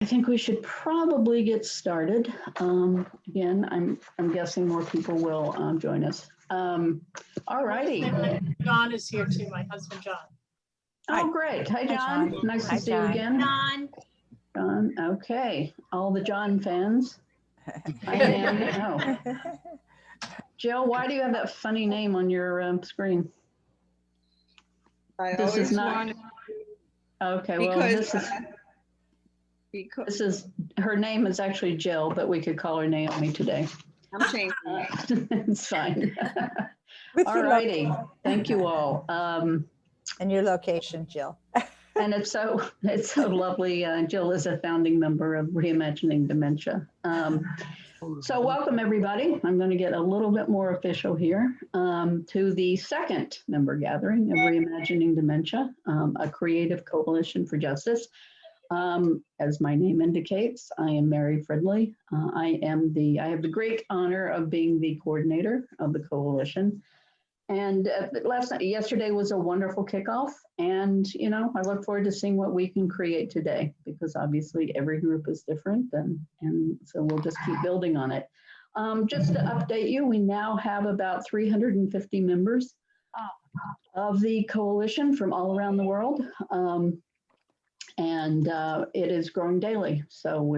I think we should probably get started. Again, I'm guessing more people will join us. All righty. John is here too, my husband, John. Oh, great. Hi, John. John. Nice Hi, to see you John. again. John. John, okay. All the John fans. I am. Oh. Jill, why do you have that funny name on your screen? I This is always not- wanted, Okay, well, because, this is, her name is actually Jill, but we could call her Naomi today. I'm changing it. It's fine. With All your righty. Thank you all. And your location, Jill. And it's so lovely. Jill is a founding member of Reimagining Dementia. So welcome everybody. I'm going to get a little bit more official here to the second member gathering of Reimagining Dementia, a creative coalition for justice. As my name indicates, I am Mary Fridley. I have the great honor of being the coordinator of the coalition. And yesterday was a wonderful kickoff. And, I look forward to seeing what we can create today, because obviously every group is different. And so we'll just keep building on it. Just to update you, we now have about 350 members of the coalition from all around the world. And it is growing daily. So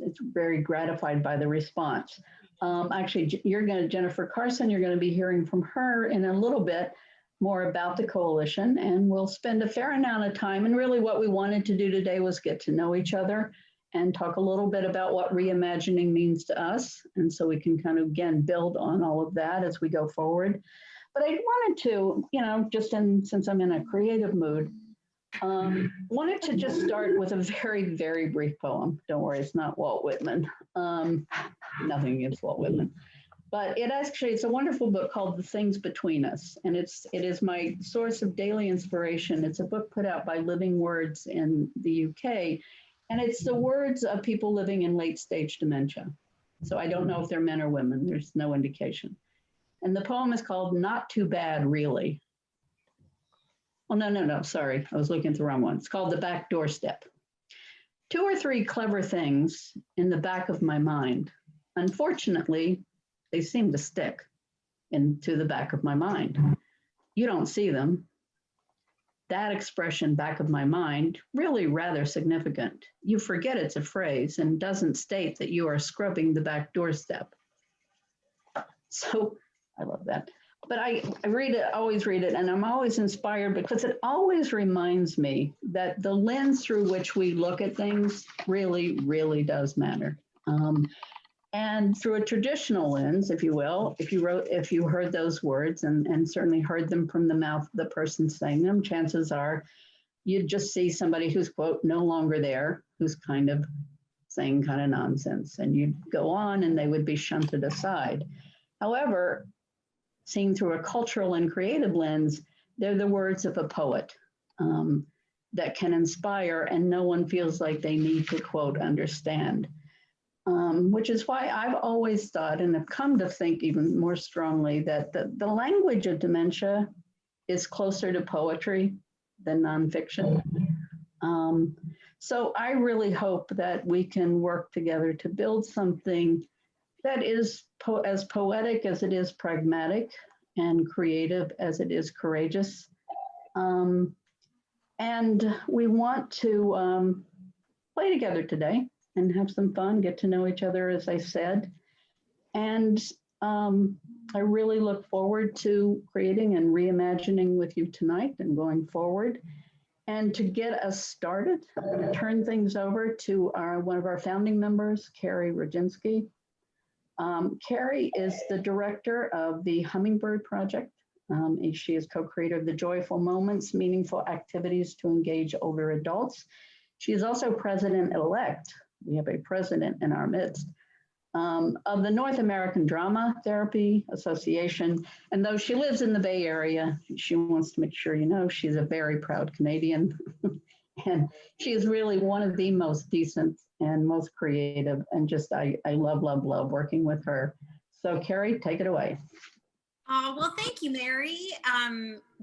it's very gratified by the response. Actually, Jennifer Carson, you're going to be hearing from her in a little bit more about the coalition, and we'll spend a fair amount of time. And really what we wanted to do today was get to know each other and talk a little bit about what reimagining means to us. And so we can kind of, again, build on all of that as we go forward. But I wanted to, since I'm in a creative mood, wanted to just start with a very, very brief poem. Don't worry, it's not Walt Whitman. Nothing against Walt Whitman. But it's a wonderful book called The Things Between Us. And it is my source of daily inspiration. It's a book put out by Living Words in the UK. And it's the words of people living in late stage dementia. So I don't know if they're men or women. There's no indication. And the poem is called Not Too Bad, Really. Oh, no, sorry. I was looking at the wrong one. It's called The Back Doorstep. 2 or 3 clever things in the back of my mind. Unfortunately, they seem to stick into the back of my mind. You don't see them. That expression, back of my mind, really rather significant. You forget it's a phrase and doesn't state that you are scrubbing the back doorstep. So I love that. But I read it, always read it, and I'm always inspired because it always reminds me that the lens through which we look at things really, really does matter. And through a traditional lens, if you will, if you heard those words and certainly heard them from the mouth of the person saying them, chances are you'd just see somebody who's, quote, no longer there, who's kind of saying kind of nonsense. And you'd go on and they would be shunted aside. However, seen through a cultural and creative lens, they're the words of a poet that can inspire, and no one feels like they need to, quote, understand. Which is why I've always thought, and have come to think even more strongly, that the language of dementia is closer to poetry than nonfiction. So I really hope that we can work together to build something that is as poetic as it is pragmatic and creative as it is courageous. And we want to play together today and have some fun, get to know each other, as I said. And I really look forward to creating and reimagining with you tonight and going forward. And to get us started, I'm going to turn things over to one of our founding members, Carrie Roginski. Carrie is the director of the Hummingbird Project. She is co-creator of the Joyful Moments, Meaningful Activities to Engage Older Adults. She is also president-elect. We have a president in our midst of the North American Drama Therapy Association. And though she lives in the Bay Area, she wants to make sure you know she's a very proud Canadian. And she is really one of the most decent and most creative, and just I love, love, love working with her. So Carrie, take it away. Well, thank you, Mary.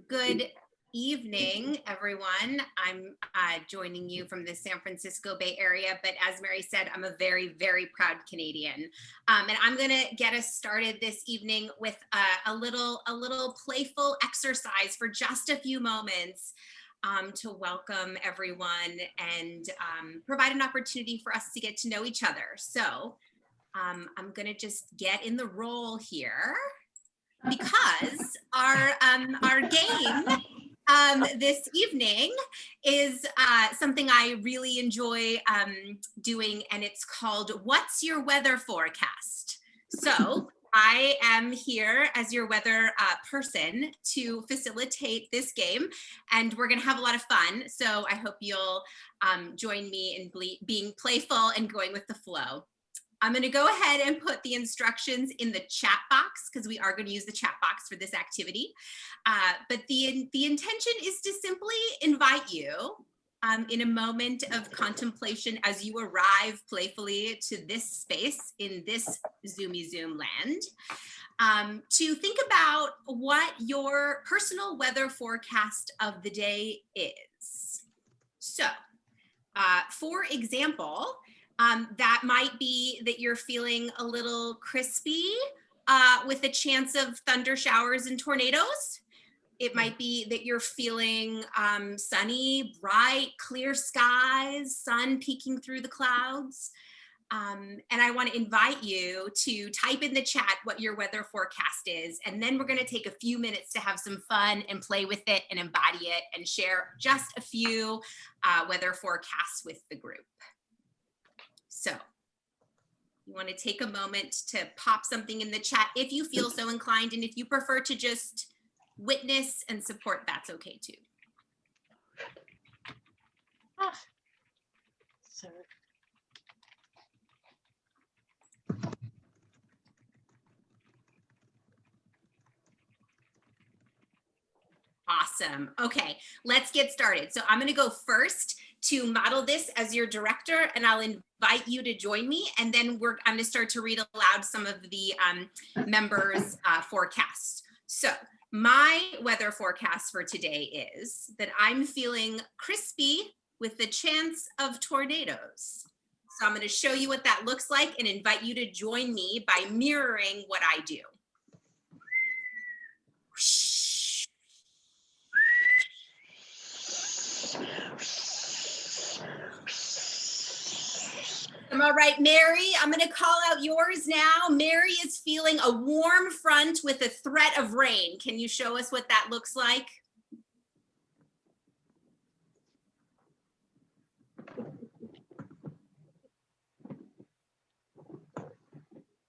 Good evening, everyone. I'm joining you from the San Francisco Bay Area, but as Mary said, I'm a very, very proud Canadian. And I'm gonna get us started this evening with a little playful exercise for just a few moments to welcome everyone and provide an opportunity for us to get to know each other. So I'm gonna just get in the role here because our game this evening is something I really enjoy doing, and it's called What's Your Weather Forecast? So I am here as your weather person to facilitate this game, and we're gonna have a lot of fun. So I hope you'll join me in being playful and going with the flow. I'm going to go ahead and put the instructions in the chat box because we are going to use the chat box for this activity. But the intention is to simply invite you in a moment of contemplation as you arrive playfully to this space in this Zoomy Zoom land to think about what your personal weather forecast of the day is. So, for example, that might be that you're feeling a little crispy with a chance of thunder showers and tornadoes. It might be that you're feeling sunny, bright, clear skies, sun peeking through the clouds. And I want to invite you to type in the chat what your weather forecast is. And then we're going to take a few minutes to have some fun and play with it and embody it and share just a few weather forecasts with the group. So you want to take a moment to pop something in the chat if you feel so inclined, and if you prefer to just witness and support, that's okay too. Awesome. Okay, let's get started. So I'm going to go first to model this as your director, and I'll invite you to join me. And then I'm going to start to read aloud some of the members' forecasts. So my weather forecast for today is that I'm feeling crispy with the chance of tornadoes. So I'm going to show you what that looks like and invite you to join me by mirroring what I do. All right, Mary, I'm going to call out yours now. Mary is feeling a warm front with a threat of rain. Can you show us what that looks like?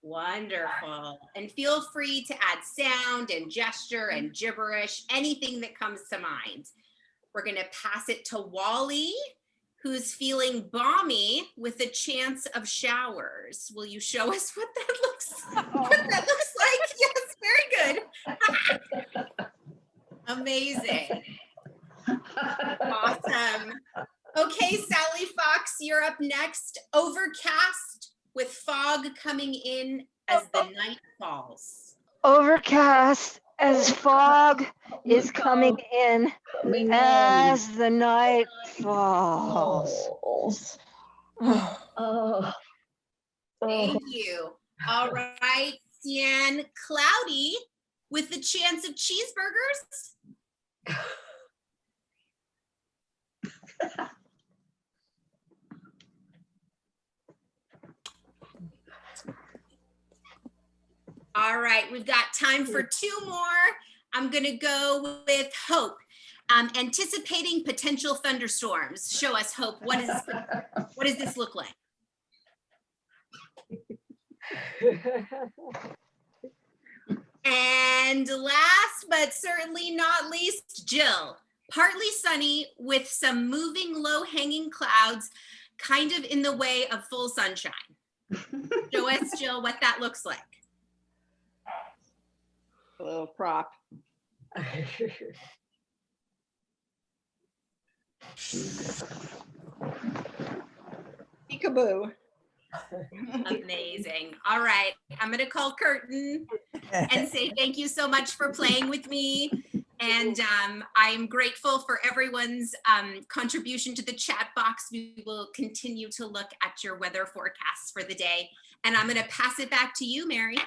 Wonderful. And feel free to add sound and gesture and gibberish, anything that comes to mind. We're going to pass it to Wally, who's feeling balmy with a chance of showers. Will you show us what that looks like? Yes, very good. Amazing. Awesome. Okay, Sally Fox, you're up next. Overcast with fog coming in as the night falls. Overcast as fog is coming in as the night falls. Oh. Thank you. All right, Cian, cloudy with the chance of cheeseburgers. All right, we've got time for two more. I'm gonna go with Hope. Anticipating potential thunderstorms. Show us, Hope, what does this look like? And last but certainly not least, Jill. Partly sunny with some moving low-hanging clouds, kind of in the way of full sunshine. Show us, Jill, what that looks like. A little prop. Peekaboo. Amazing. All right, I'm going to call curtain and say thank you so much for playing with me. And I'm grateful for everyone's contribution to the chat box. We will continue to look at your weather forecasts for the day. And I'm going to pass it back to you, Mary.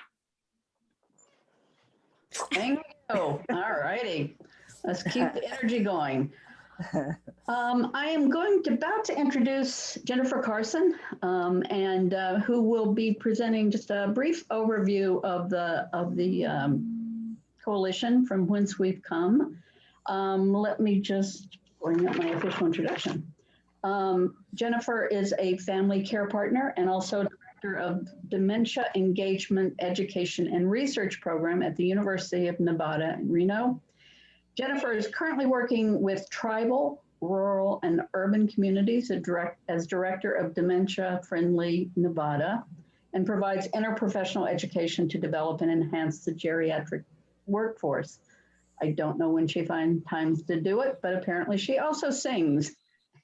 Thank you. All righty. Let's keep the energy going. I am about to introduce Jennifer Carson, who will be presenting just a brief overview of the coalition from whence we've come. Let me just bring up my official introduction. Jennifer is a family care partner and also director of Dementia Engagement Education and Research Program at the University of Nevada in Reno. Jennifer is currently working with tribal, rural, and urban communities as director of Dementia Friendly Nevada, and provides interprofessional education to develop and enhance the geriatric workforce. I don't know when she finds time to do it, but apparently she also sings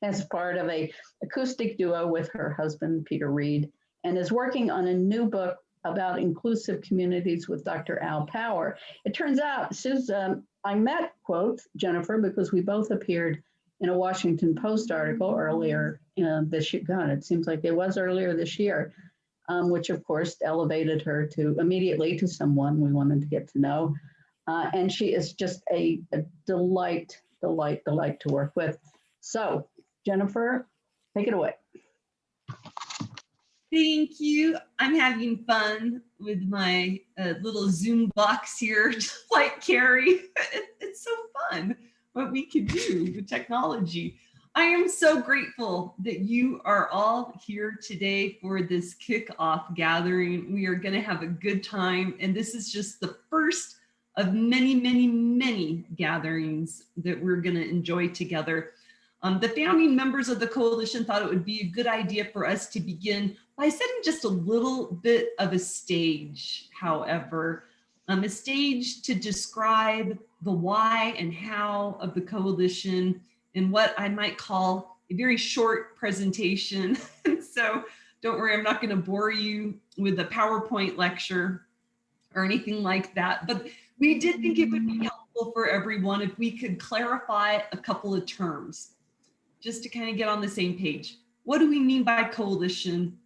as part of an acoustic duo with her husband, Peter Reed, and is working on a new book about inclusive communities with Dr. Al Power. It turns out, Susan, I met, quote, Jennifer, because we both appeared in a Washington Post article earlier this year. God, it seems like it was earlier this year, which of course elevated her immediately to someone we wanted to get to know. And she is just a delight to work with. So Jennifer, take it away. Thank you. I'm having fun with my little Zoom box here, just like Carrie. It's so fun what we can do with technology. I am so grateful that you are all here today for this kickoff gathering. We are going to have a good time, and this is just the first of many, many, many gatherings that we're going to enjoy together. The founding members of the coalition thought it would be a good idea for us to begin by setting just a little bit of a stage, however, a stage to describe the why and how of the coalition in what I might call a very short presentation. So don't worry, I'm not going to bore you with a PowerPoint lecture or anything like that, but we did think it would be helpful for everyone if we could clarify a couple of terms, just to kind of get on the same page. What do we mean by coalition?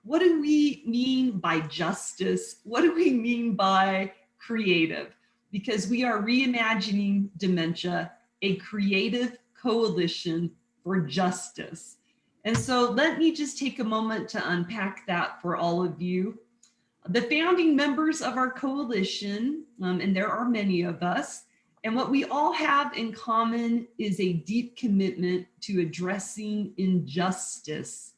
What do we mean by justice? What do we mean by creative? Because we are reimagining dementia, a creative coalition for justice. And so let me just take a moment to unpack that for all of you. The founding members of our coalition, and there are many of us, and what we all have in common is a deep commitment to addressing injustice.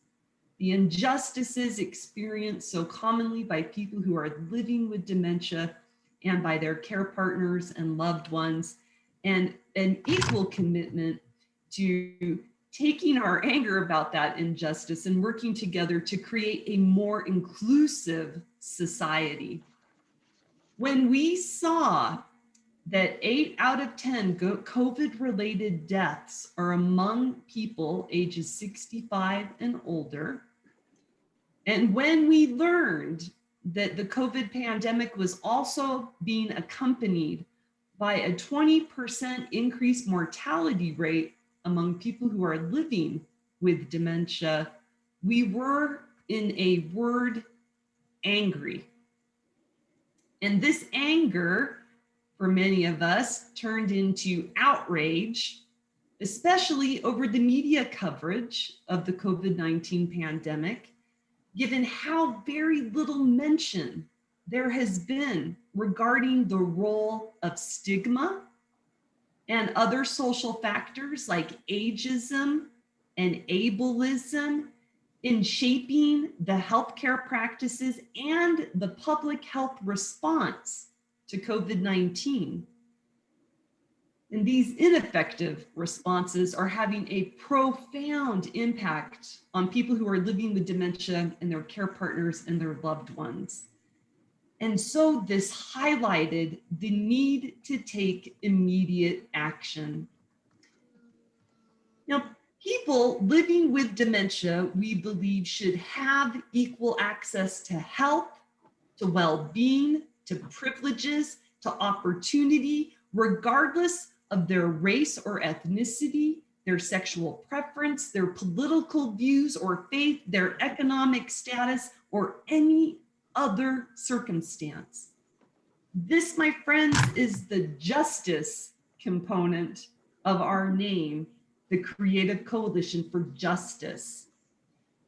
The injustices experienced so commonly by people who are living with dementia and by their care partners and loved ones, and an equal commitment to taking our anger about that injustice and working together to create a more inclusive society. When we saw that 8 out of 10 COVID-related deaths are among people ages 65 and older, and when we learned that the COVID pandemic was also being accompanied by a 20% increased mortality rate among people who are living with dementia, we were, in a word, angry. And this anger, for many of us, turned into outrage, especially over the media coverage of the COVID-19 pandemic, given how very little mention there has been regarding the role of stigma and other social factors like ageism and ableism in shaping the healthcare practices and the public health response to COVID-19. And these ineffective responses are having a profound impact on people who are living with dementia and their care partners and their loved ones. And so this highlighted the need to take immediate action. Now, people living with dementia, we believe, should have equal access to health, to well-being, to privileges, to opportunity, regardless of their race or ethnicity, their sexual preference, their political views or faith, their economic status, or any other circumstance. This, my friends, is the justice component of our name, the Creative Coalition for Justice.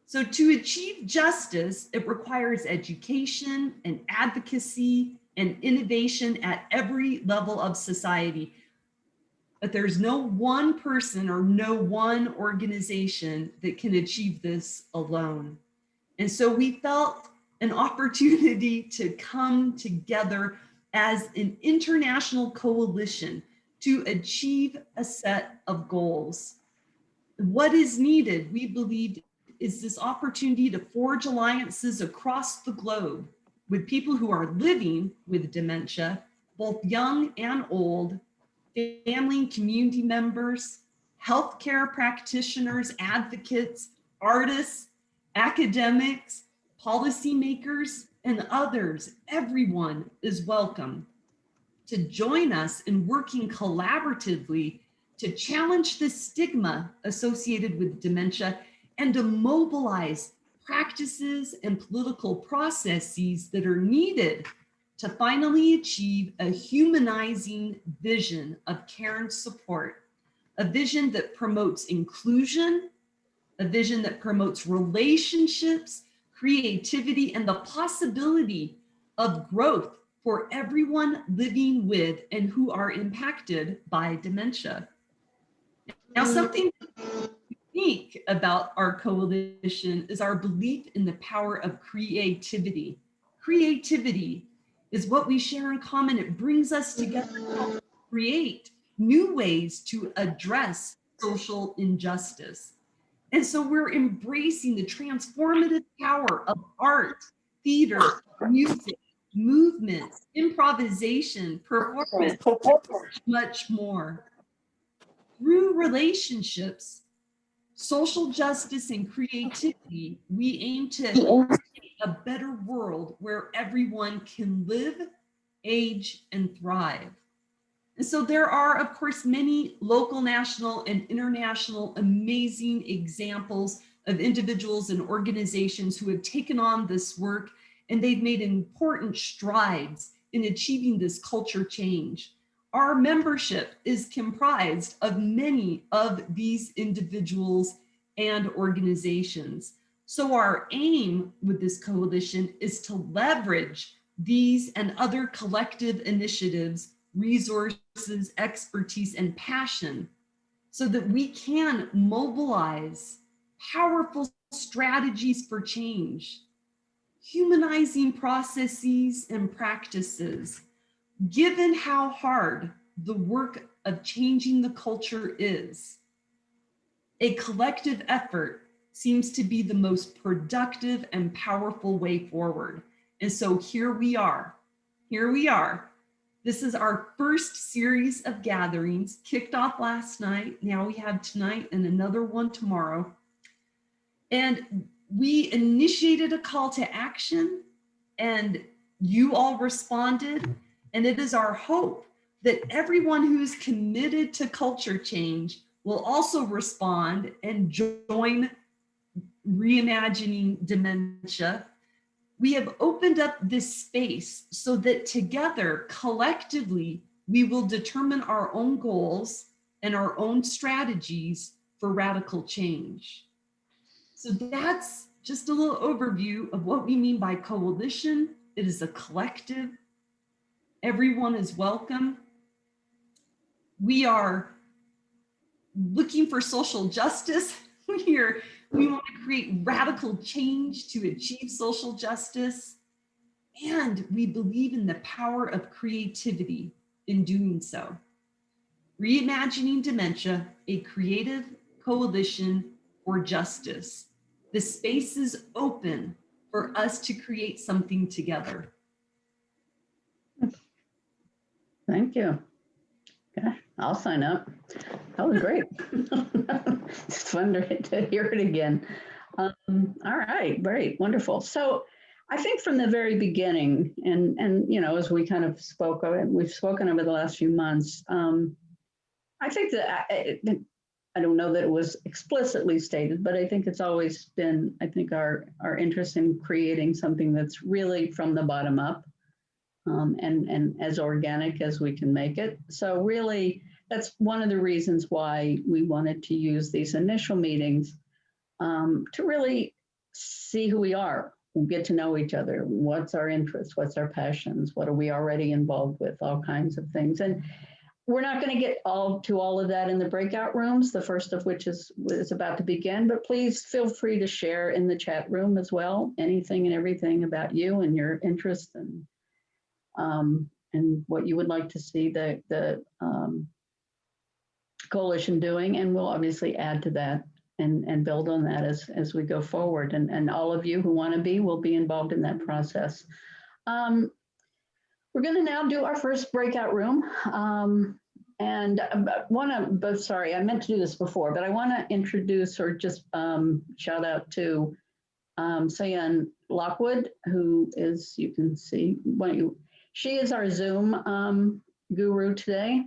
So to achieve justice, it requires education and advocacy and innovation at every level of society. But there's no one person or no one organization that can achieve this alone. And so we felt an opportunity to come together as an international coalition to achieve a set of goals. What is needed, we believe, is this opportunity to forge alliances across the globe with people who are living with dementia, both young and old, family and community members, healthcare practitioners, advocates, artists, academics, policymakers, and others. Everyone is welcome to join us in working collaboratively to challenge the stigma associated with dementia and to mobilize practices and political processes that are needed to finally achieve a humanizing vision of care and support, a vision that promotes inclusion, a vision that promotes relationships, creativity, and the possibility of growth for everyone living with and who are impacted by dementia. Now, something unique about our coalition is our belief in the power of creativity. Creativity is what we share in common. It brings us together to create new ways to address social injustice. And so we're embracing the transformative power of art, theater, music, movement, improvisation, performance, much more. Through relationships, social justice, and creativity, we aim to create a better world where everyone can live, age, and thrive. And so there are, of course, many local, national, and international amazing examples of individuals and organizations who have taken on this work, and they've made important strides in achieving this culture change. Our membership is comprised of many of these individuals and organizations. So our aim with this coalition is to leverage these and other collective initiatives, resources, expertise, and passion so that we can mobilize powerful strategies for change, humanizing processes and practices. Given how hard the work of changing the culture is, a collective effort seems to be the most productive and powerful way forward. And so here we are. This is our first series of gatherings, kicked off last night. Now we have tonight and another one tomorrow. And we initiated a call to action, and you all responded. And it is our hope that everyone who's committed to culture change will also respond and join Reimagining Dementia. We have opened up this space so that together, collectively, we will determine our own goals and our own strategies for radical change. So that's just a little overview of what we mean by coalition. It is a collective. Everyone is welcome. We are looking for social justice. We want to create radical change to achieve social justice. And we believe in the power of creativity in doing so. Reimagining Dementia, a creative coalition for justice. The space is open for us to create something together. Thank you. Okay, I'll sign up. That was great. It's fun to hear it again. All right, great, wonderful. So I think from the very beginning, and you know, as we kind of spoke of it, we've spoken over the last few months, I think that I don't know that it was explicitly stated, but I think it's always been, I think our interest in creating something that's really from the bottom up, and as organic as we can make it. So really, that's one of the reasons why we wanted to use these initial meetings, to really see who we are, get to know each other. What's our interests? What's our passions? What are we already involved with? All kinds of things. And we're not going to get to all of that in the breakout rooms, the first of which is about to begin, but please feel free to share in the chat room as well, anything and everything about you and your interests and what you would like to see the coalition doing. And we'll obviously add to that and build on that as we go forward. And all of you who want to be will be involved in that process. We're going to now do our first breakout room. And sorry, I meant to do this before, but I want to introduce or just shout out to Sayan Lockwood, who is, you can see, she is our Zoom guru today.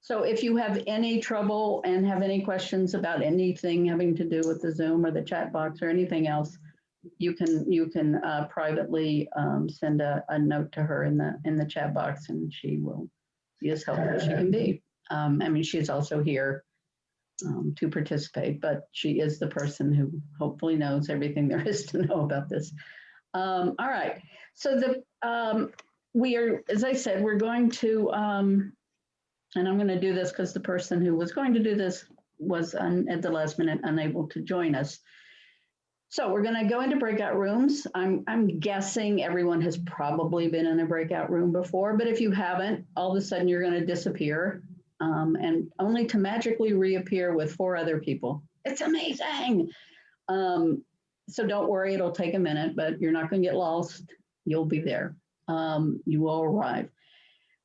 So if you have any trouble and have any questions about anything having to do with the Zoom or the chat box or anything else, you can privately send a note to her in the chat box, and she will be as helpful as she can be. I mean, she's also here to participate, but she is the person who hopefully knows everything there is to know about this. All right, so we are, as I said, we're going to, and I'm going to do this because the person who was going to do this was at the last minute unable to join us. So we're going to go into breakout rooms. I'm guessing everyone has probably been in a breakout room before, but if you haven't, all of a sudden you're going to disappear and only to magically reappear with 4 other people. It's amazing. So don't worry, it'll take a minute, but you're not going to get lost. You'll be there. You will arrive.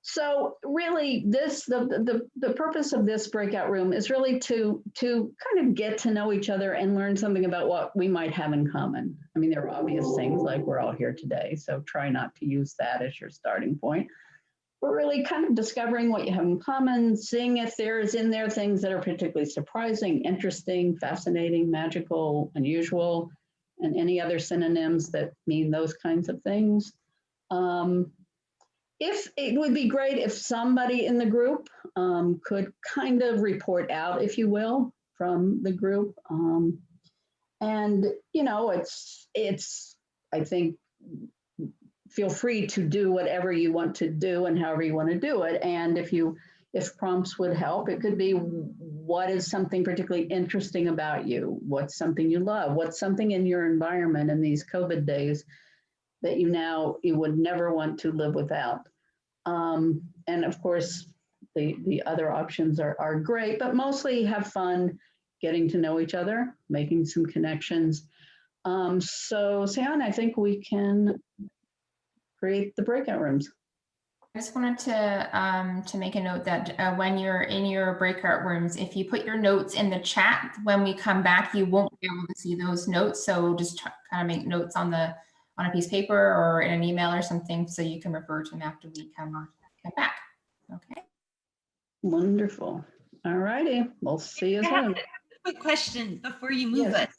So really the purpose of this breakout room is really to kind of get to know each other and learn something about what we might have in common. I mean, there are obvious things like we're all here today, so try not to use that as your starting point. We're really kind of discovering what you have in common, seeing if there's in there things that are particularly surprising, interesting, fascinating, magical, unusual, and any other synonyms that mean those kinds of things. If it would be great if somebody in the group could kind of report out, if you will, from the group. And, you know, it's, I think, feel free to do whatever you want to do and however you want to do it. And if prompts would help, it could be, what is something particularly interesting about you? What's something you love? What's something in your environment in these COVID days that you would never want to live without? And of course, the other options are great, but mostly have fun getting to know each other, making some connections. So Sayan, I think we can create the breakout rooms. I just wanted to make a note that when you're in your breakout rooms, if you put your notes in the chat, when we come back, you won't be able to see those notes. So just kind of make notes on a piece of paper or in an email or something, so you can refer to them after we come back. Okay. Wonderful. All righty. We'll see you soon. Quick question before you move Yes.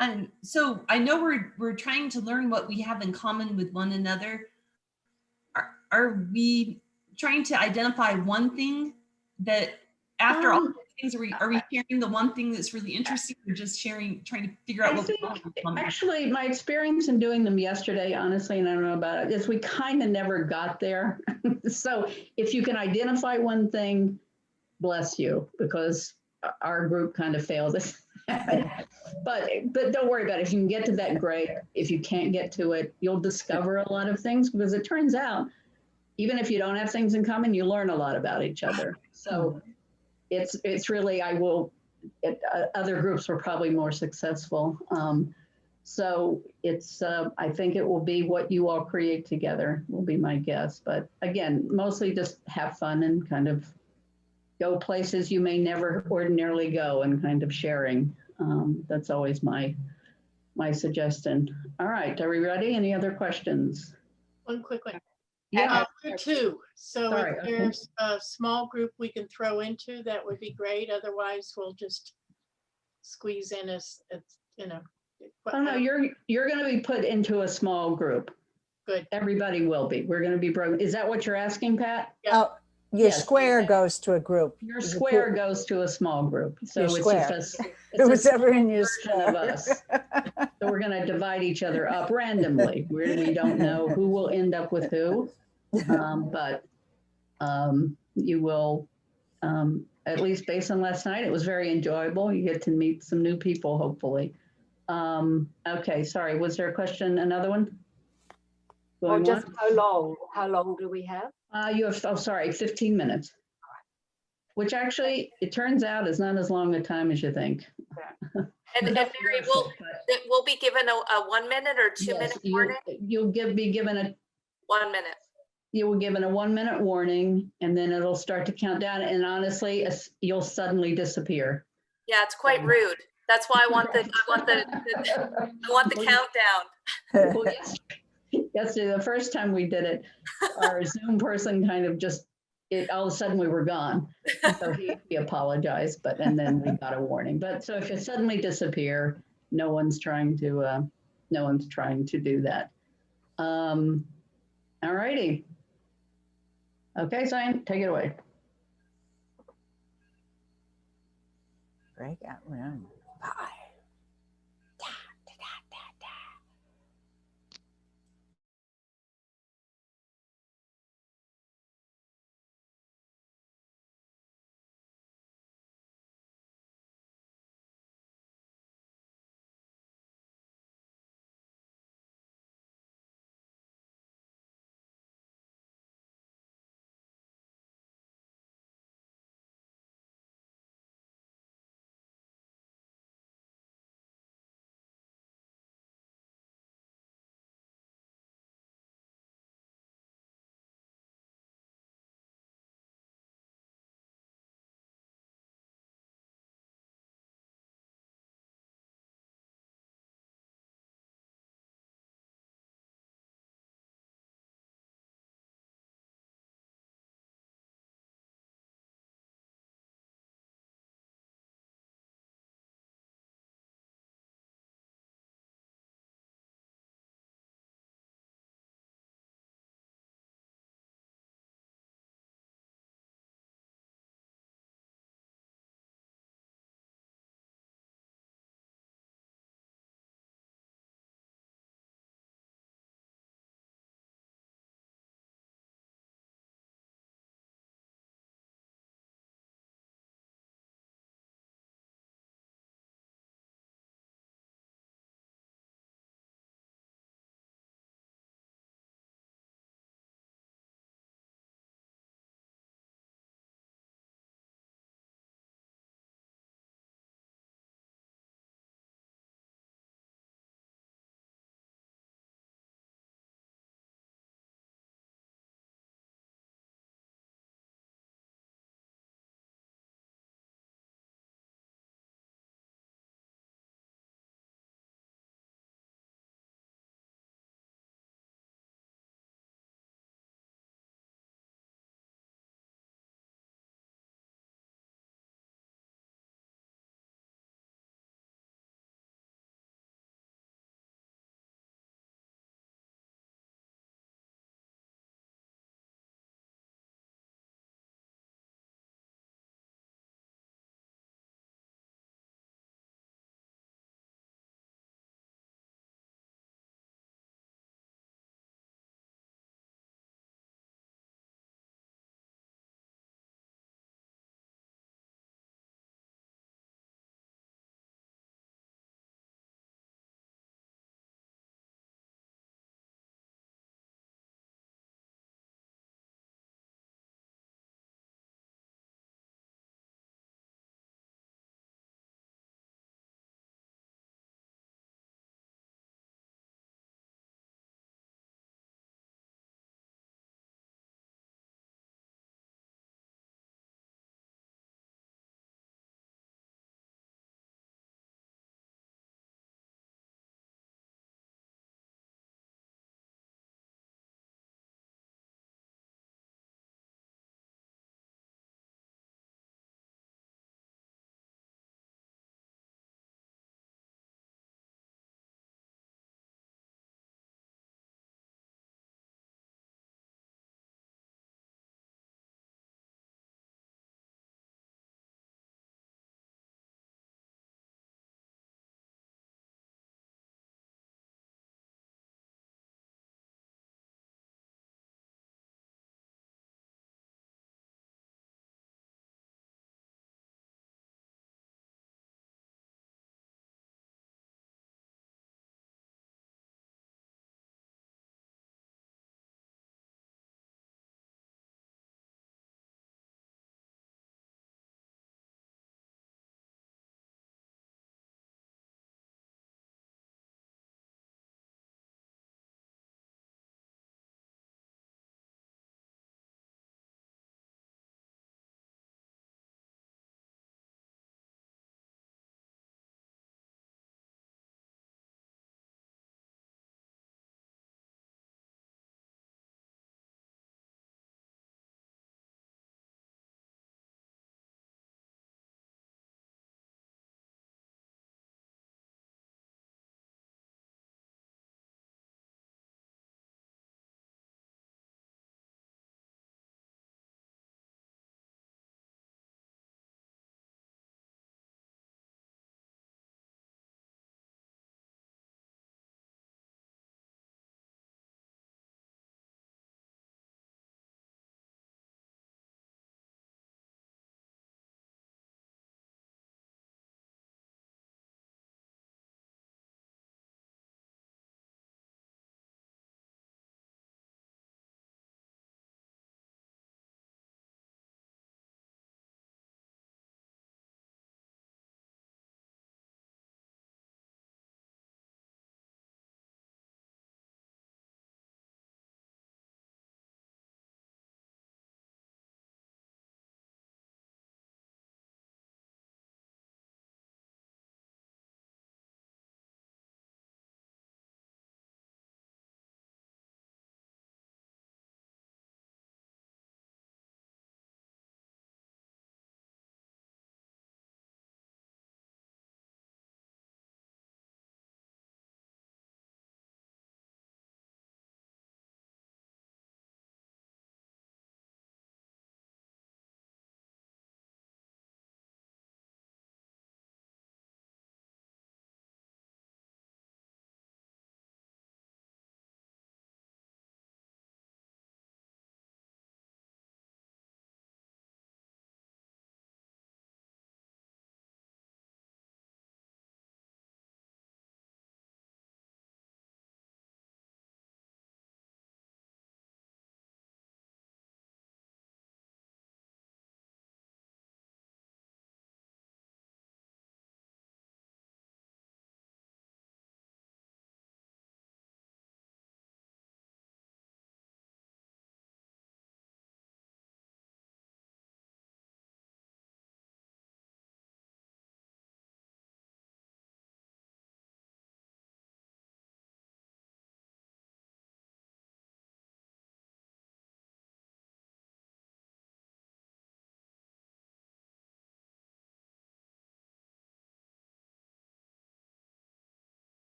us. So I know we're trying to learn what we have in common with one another. Are we trying to identify one thing that after all the things, are we sharing the one thing that's really interesting, or just trying to figure out what we have in common? Actually, my experience in doing them yesterday, honestly, and I don't know about it, is we kind of never got there. So if you can identify one thing, bless you, because our group kind of failed. But don't worry about it. If you can get to that, great. If you can't get to it, you'll discover a lot of things, because it turns out, even if you don't have things in common, you learn a lot about each other. So it's really, other groups were probably more successful. So it's, I think it will be what you all create together will be my guess. But again, mostly just have fun and kind of go places you may never ordinarily go, and kind of sharing. That's always my suggestion. All right, are we ready? Any other questions? One quick one. Yeah, For two. So Sorry, if okay. there's a small group we can throw into, that would be great. Otherwise, we'll just squeeze in as you know. oh no, you're going to be put into a small group. Good. Everybody will be. We're going to be broken. Is that what you're asking, Pat? Yeah. Oh, your Yes. square goes to a group. Your square goes to a small group. So Your it's square. just Who's ever in your version of square. us. So we're going to divide each other up randomly. We don't know who will end up with who, but you will, at least based on last night, it was very enjoyable. You get to meet some new people, hopefully. Okay, sorry. Was there a question? Another one? Or Going just once? how long? How long do we have? You have, oh, sorry, 15 minutes. Which actually, it turns out is not as long a time as you think. And Mary, we'll be given a 1 minute or 2 minute warning? You'll be given a 1 minute. you will given a 1 minute warning, and then it'll start to count down. And honestly, you'll suddenly disappear. Yeah, it's quite rude. That's why I want the countdown. Well, yesterday, the first time we did it, our Zoom person kind of just, all of a sudden we were gone. So he apologized, and then we got a warning. But so if you suddenly disappear, no one's trying to do that. All righty. Okay, Zion, take it away. Breakout room. Bye.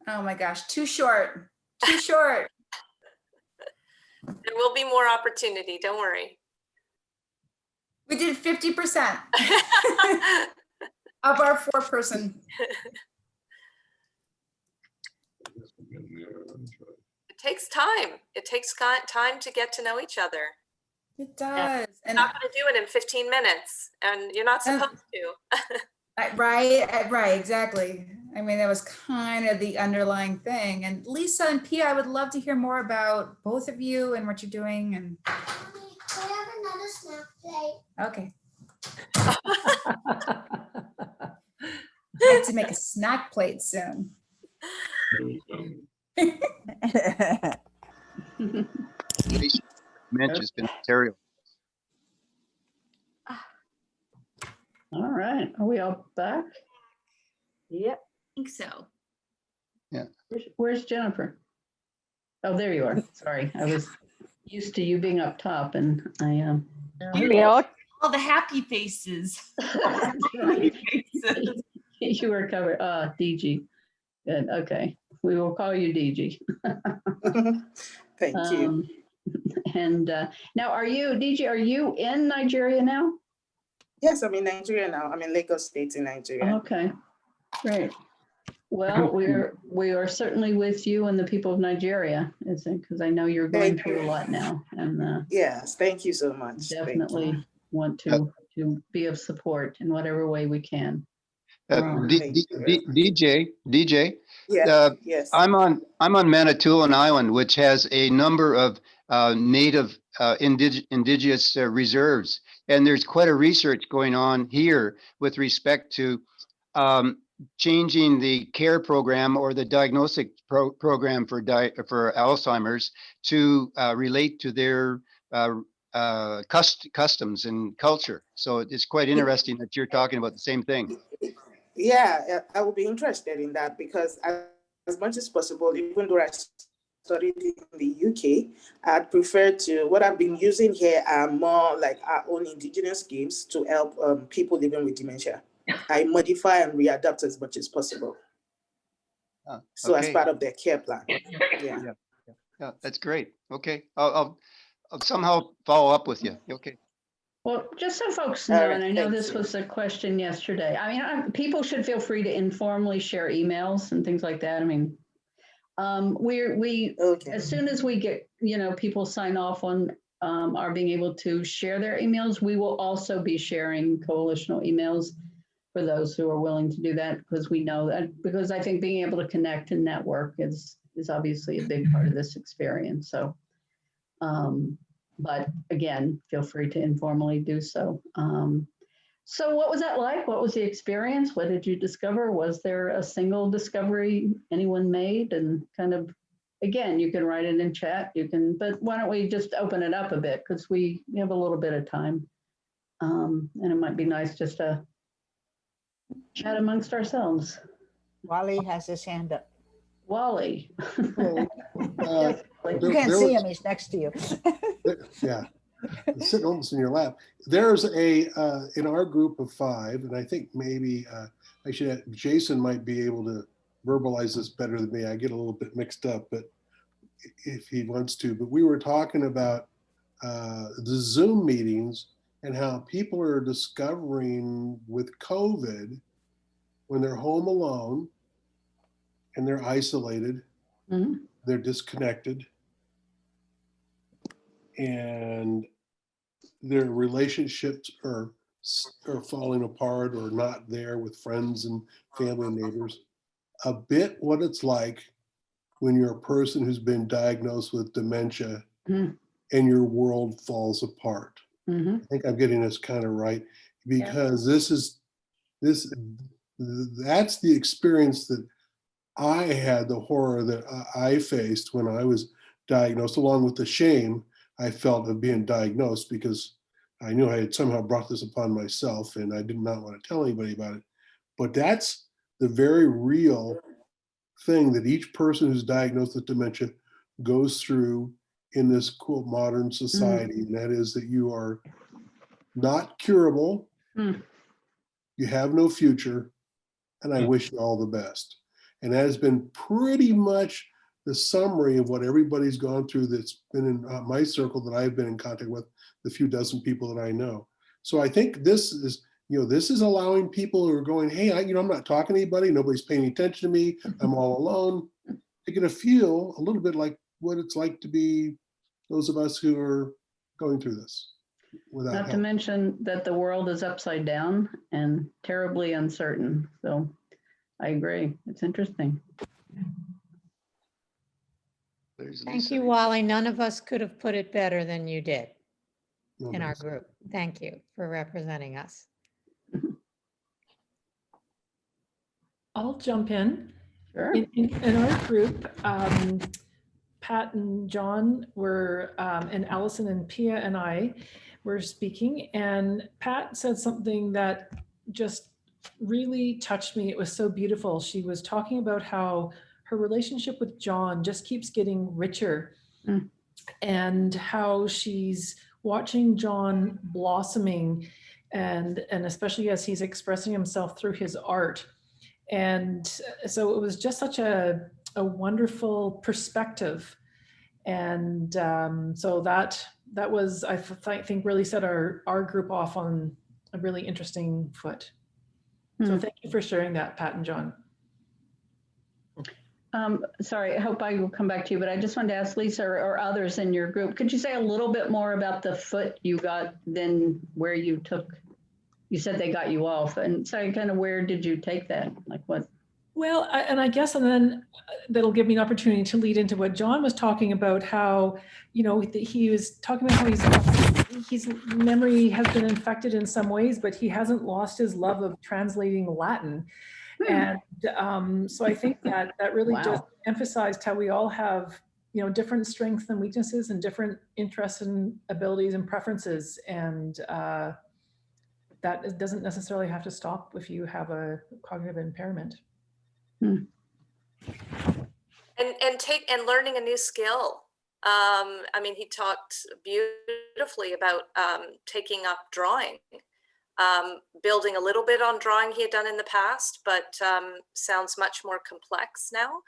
Oh my gosh, too short, too short. There will be more opportunity, don't worry. We did 50% of our 4-person. It takes time. It takes time to get to know each other. It does. You're And not going to do it in 15 minutes, and you're not supposed to. right, exactly. I mean, that was kind of the underlying thing. And Lisa and Pia, I would love to hear more about both of you and what you're doing. And okay. I have to make a snack plate soon. Mentioned been material. All right, are we all back? Yep. I think so. Where's Jennifer? Oh, there you are. Sorry, I was used to you being up top and I am. All the happy faces. You were covered. DG. Good. Okay. We will call you DG. Thank you. And now, DG, are you in Nigeria now? Yes, I'm in Nigeria now. I'm in Lagos State in Nigeria. Okay, great. Well, we are certainly with you and the people of Nigeria, because I know you're going through a lot now, and yes, thank you so much. Definitely want to be of support in whatever way we can. DJ. Yes. I'm on Manitoulin Island, which has a number of native indigenous reserves, and there's quite a research going on here with respect to changing the care program or the diagnostic program for Alzheimer's to relate to their customs and culture. So it's quite interesting that you're talking about the same thing. Yeah, I would be interested in that because as much as possible, even though I studied in the UK, I'd prefer to, what I've been using here are more like our own indigenous games to help people living with dementia. I modify and readapt as much as possible. So as part of their care plan. Yeah, that's great. Okay, I'll somehow follow up with you. Okay. Well, just so folks know, and I know this was a question yesterday. I mean, people should feel free to informally share emails and things like that. I mean, as soon as we get, people sign off on our being able to share their emails, we will also be sharing coalitional emails for those who are willing to do that, because we know that, because I think being able to connect and network is obviously a big part of this experience. So, but again, feel free to informally do so. So what was that like? What was the experience? What did you discover? Was there a single discovery anyone made? And kind of, again, you can write it in chat, but why don't we just open it up a bit, because we have a little bit of time. And it might be nice just to chat amongst ourselves. Wally has his hand up. Wally. You can't see him, he's next to you. Yeah, it's sitting almost in your lap. There's in our group of 5, and I think maybe Jason might be able to verbalize this better than me. I get a little bit mixed up, but if he wants to. But we were talking about the Zoom meetings and how people are discovering with COVID when they're home alone and they're isolated, they're disconnected, and their relationships are falling apart or not there with friends and family and neighbors. A bit what it's like when you're a person who's been diagnosed with dementia and your world falls apart. I think I'm getting this kind of right, because that's the experience that I had, the horror that I faced when I was diagnosed, along with the shame I felt of being diagnosed, because I knew I had somehow brought this upon myself and I did not want to tell anybody about it. But that's the very real thing that each person who's diagnosed with dementia goes through in this quote modern society, and that is that you are not curable, you have no future, and I wish you all the best. And that has been pretty much the summary of what everybody's gone through that's been in my circle that I've been in contact with, the few dozen people that I know. So I think this is, this is allowing people who are going, hey, I'm not talking to anybody, nobody's paying attention to me, I'm all alone. They're going to feel a little bit like what it's like to be those of us who are going through this without Not to help. mention that the world is upside down and terribly uncertain. So I agree. It's interesting. Thank you, Wally. None of us could have put it better than you did No, in our thanks. group. Thank you for representing us. I'll jump in. Sure. In our group, Pat and John were, and Allison and Pia and I were speaking, and Pat said something that just really touched me. It was so beautiful. She was talking about how her relationship with John just keeps getting richer, and how she's watching John blossoming, and especially as he's expressing himself through his art. And so it was just such a wonderful perspective. And so that was, I think, really set our group off on a really interesting foot. So thank you for sharing that, Pat and John. Sorry, I hope I will come back to you, but I just wanted to ask Lisa or others in your group, could you say a little bit more about the foot you got, then where you said they got you off, and so kind of where did you take that? Like what? Well, I guess, and then that'll give me an opportunity to lead into what John was talking about, how, he was talking about how his memory has been infected in some ways, but he hasn't lost his love of translating Latin. And so I think that really just emphasized how we all have, different strengths and weaknesses and different interests and abilities and preferences. And that doesn't necessarily have to stop if you have a cognitive impairment. And learning a new skill. I mean, he talked beautifully about taking up drawing, building a little bit on drawing he had done in the past, but sounds much more complex now.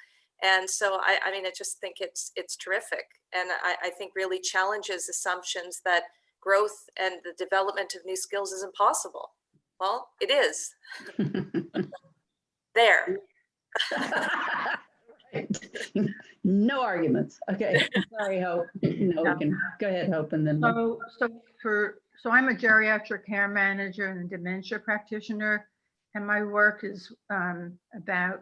And so I mean, I just think it's terrific, and I think really challenges assumptions that growth and the development of new skills is impossible. Well, it is. There. No arguments. Okay. Sorry, Hope. No, we can go ahead, Hope, and then. So I'm a geriatric care manager and a dementia practitioner, and my work is about,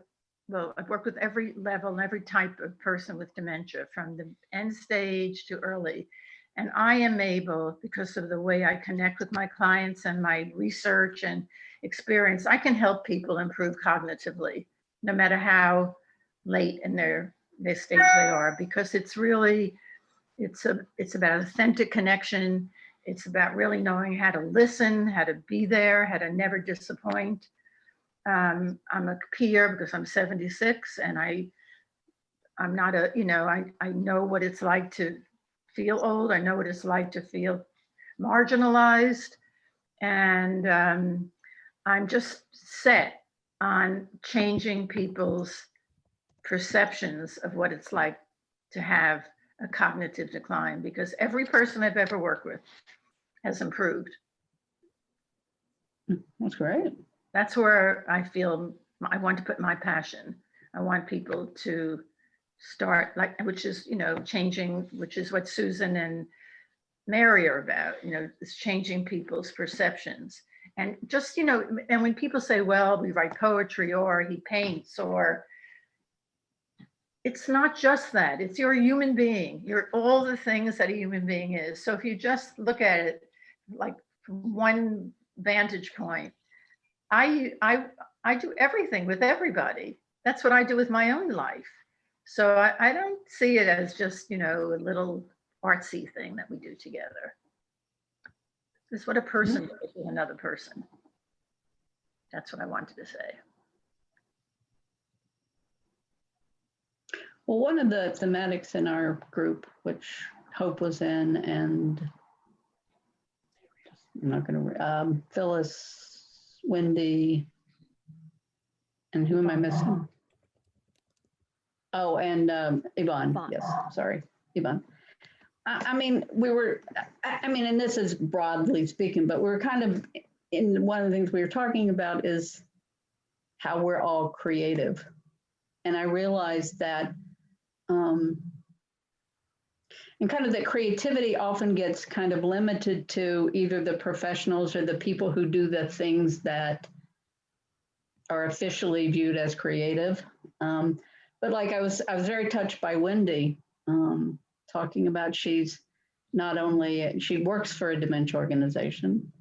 well, I've worked with every level and every type of person with dementia, from the end stage to early. And I am able, because of the way I connect with my clients and my research and experience, I can help people improve cognitively, no matter how late in their stage they are, because it's really, it's about authentic connection. It's about really knowing how to listen, how to be there, how to never disappoint. I'm a peer because I'm 76, and I'm not a, I know what it's like to feel old. I know what it's like to feel marginalized. And I'm just set on changing people's perceptions of what it's like to have a cognitive decline, because every person I've ever worked with has improved. That's great. That's where I feel I want to put my passion. I want people to start, like, which is, changing, which is what Susan and Mary are about, is changing people's perceptions. And just, and when people say, well, we write poetry or he paints, or it's not just that, it's you're a human being. You're all the things that a human being is. So if you just look at it like from one vantage point, I do everything with everybody. That's what I do with my own life. So I don't see it as just, a little artsy thing that we do together. It's what a person does with another person. That's what I wanted to say. Well, one of the thematics in our group, which Hope was in, and I'm not going to, Phyllis, Wendy, and who am I missing? Oh, and Yvonne, yes, sorry, Yvonne. I mean, I mean, and this is broadly speaking, but we're kind of, in one of the things we were talking about is how we're all creative. And I realized that, and kind of that creativity often gets kind of limited to either the professionals or the people who do the things that are officially viewed as creative. But like I was very touched by Wendy talking about she's not only, she works for a dementia organization.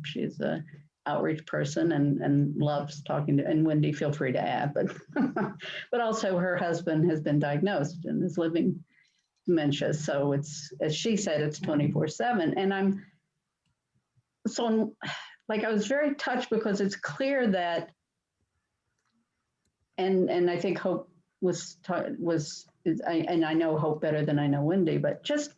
She's a outreach person and loves talking to, and Wendy, feel free to add, but also her husband has been diagnosed and is living dementia. So it's, as she said, it's 24/7. And I'm, so like, I was very touched because it's clear that, and I think Hope and I know Hope better than I know Wendy, but just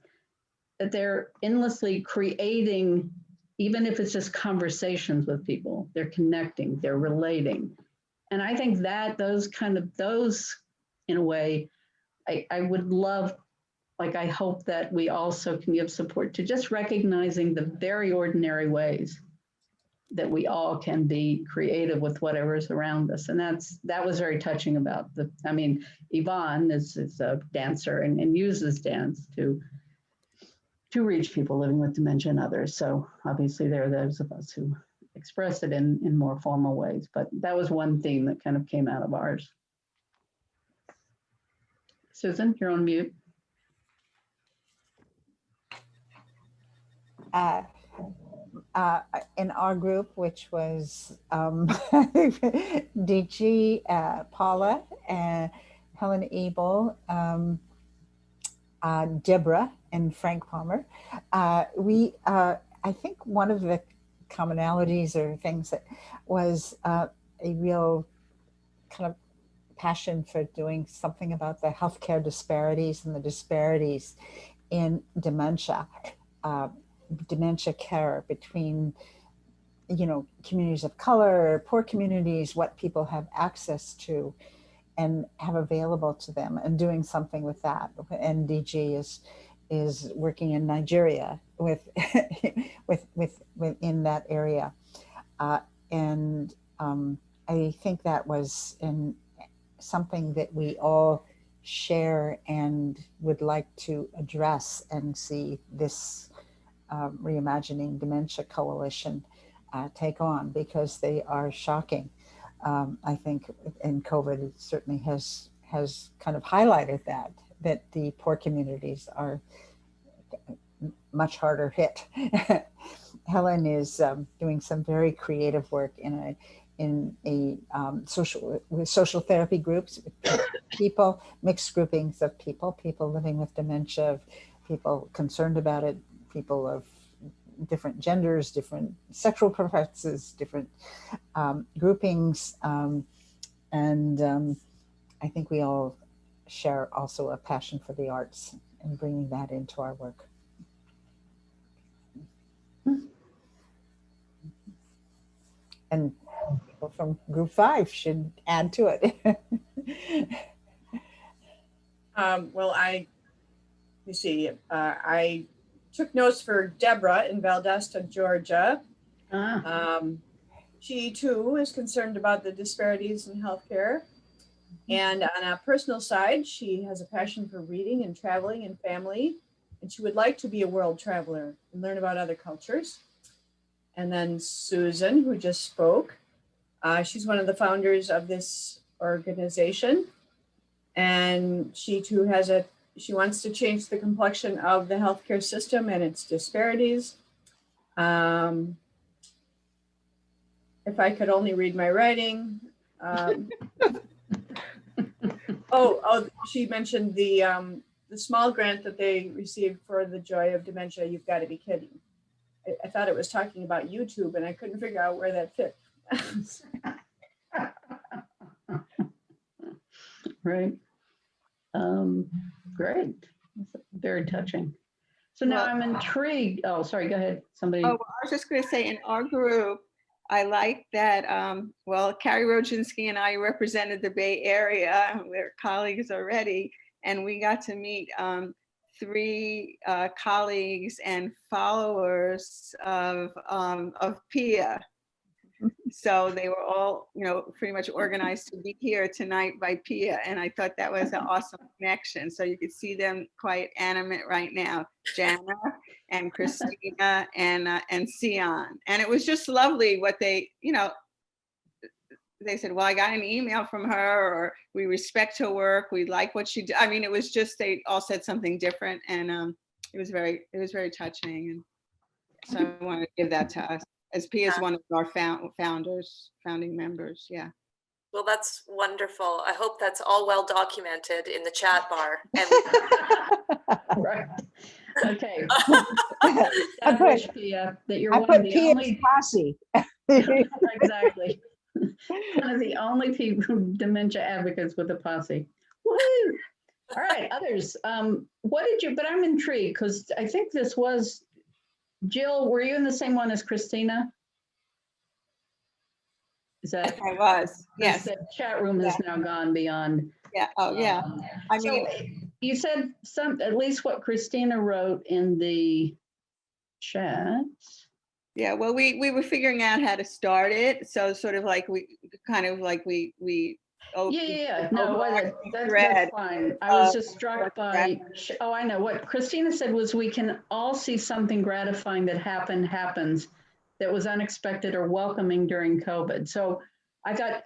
that they're endlessly creating, even if it's just conversations with people, they're connecting, they're relating. And I think that those in a way, I would love, like, I hope that we also can give support to just recognizing the very ordinary ways that we all can be creative with whatever is around us. And that was very touching about I mean, Yvonne is a dancer and uses dance to reach people living with dementia and others. So obviously there are those of us who express it in more formal ways, but that was one theme that kind of came out of ours. Susan, you're on mute. In our group, which was DG, Paula, Helen Abel, Deborah, and Frank Palmer, I think one of the commonalities or things that was a real kind of passion for doing something about the healthcare disparities and the disparities in dementia. Dementia care between, communities of color, poor communities, what people have access to and have available to them, and doing something with that. And DG is working in Nigeria with in that area. And I think that was something that we all share and would like to address and see this Reimagining Dementia Coalition take on, because they are shocking. I think in COVID, it certainly has kind of highlighted that the poor communities are much harder hit. Helen is doing some very creative work in a social therapy groups with people, mixed groupings of people living with dementia, people concerned about it, people of different genders, different sexual preferences, different groupings. And I think we all share also a passion for the arts and bringing that into our work. And people from Group 5 should add to it. Well, I took notes for Deborah in Valdosta, Georgia. She too is concerned about the disparities in healthcare. And on a personal side, she has a passion for reading and traveling and family. And she would like to be a world traveler and learn about other cultures. And then Susan, who just spoke, she's one of the founders of this organization. And she too she wants to change the complexion of the healthcare system and its disparities. If I could only read my writing. She mentioned the small grant that they received for the Joy of Dementia. You've got to be kidding. I thought it was talking about YouTube, and I couldn't figure out where that fit. Right. Great. That's very touching. So now I'm intrigued. Oh, sorry, go ahead. Somebody. Oh, well, I was just going to say, in our group, I like that, well, Carrie Rodzinski and I represented the Bay Area. We're colleagues already, and we got to meet 3 colleagues and followers of PIA. So they were all, pretty much organized to be here tonight by PIA, and I thought that was an awesome connection. So you could see them quite animate right now, Jana and Christina and Sion. And it was just lovely what they said, well, I got an email from her, or we respect her work, we like what she did. I mean, it was just, they all said something different, and it was very touching. And so I wanted to give that to us, as Pia is one of our founding members. Yeah. Well, that's wonderful. I hope that's all well documented in the chat bar. And Right. Okay. I put Pia, that you're one of the only posse. Exactly. One of the only people, dementia advocates with a posse. Woo! All right, others. What did you? But I'm intrigued because I think this was Jill. Were you in the same one as Christina? Is that? I was. Yes. The chat room has now gone beyond. Yeah. Oh, yeah. I mean, so you said at least what Christina wrote in the chat. Yeah, well, we were figuring out how to start it. So sort of like we Yeah. No, that's fine. I was just struck by, I know what Christina said was we can all see something gratifying that happens that was unexpected or welcoming during COVID. So I thought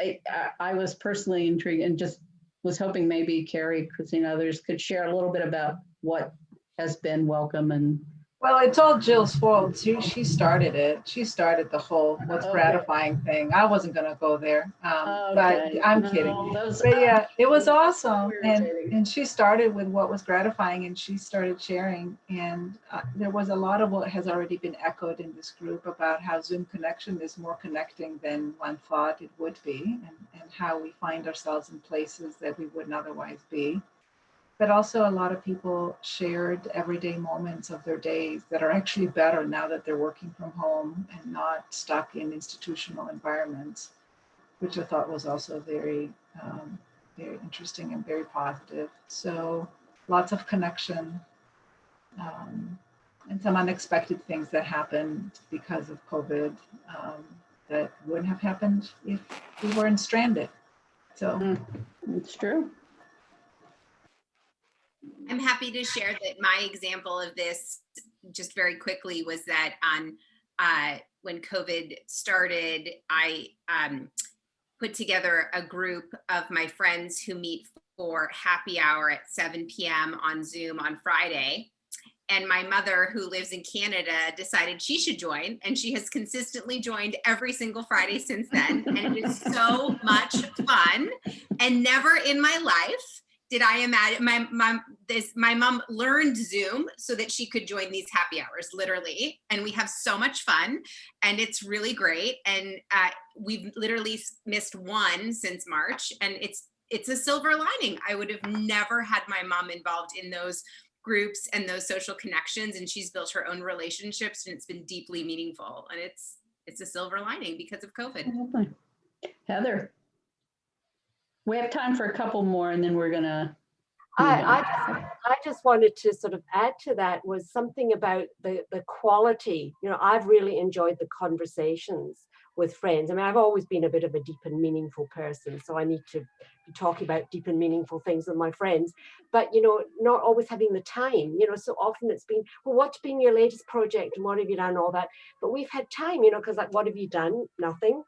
I was personally intrigued and just was hoping maybe Carrie, Christina, others could share a little bit about what has been welcome and. Well, it's all Jill's fault. She started it. She started the whole what's gratifying thing. I wasn't going to go there, but I'm kidding. But yeah, it was awesome. And she started with what was gratifying, and she started sharing. And there was a lot of what has already been echoed in this group about how Zoom connection is more connecting than one thought it would be, and how we find ourselves in places that we wouldn't otherwise be. But also a lot of people shared everyday moments of their days that are actually better now that they're working from home and not stuck in institutional environments, which I thought was also very, very interesting and very positive. So lots of connection and some unexpected things that happened because of COVID that wouldn't have happened if we weren't stranded. So it's true. I'm happy to share that my example of this just very quickly was that on when COVID started, I put together a group of my friends who meet for happy hour at 7 p.m. on Zoom on Friday. And my mother, who lives in Canada, decided she should join, and she has consistently joined every single Friday since then. And it is so much fun. And never in my life did I imagine my mom learned Zoom so that she could join these happy hours, literally. And we have so much fun, and it's really great. And we've literally missed one since March, and it's a silver lining. I would have never had my mom involved in those groups and those social connections, and she's built her own relationships, and it's been deeply meaningful. And it's a silver lining because of COVID. Heather. We have time for a couple more, and then we're gonna. I just wanted to sort of add to that was something about the quality. I've really enjoyed the conversations with friends. I mean, I've always been a bit of a deep and meaningful person, so I need to be talking about deep and meaningful things with my friends. But not always having the time. So often it's been, well, what's been your latest project and what have you done, all that. But we've had time, because like, what have you done? Nothing.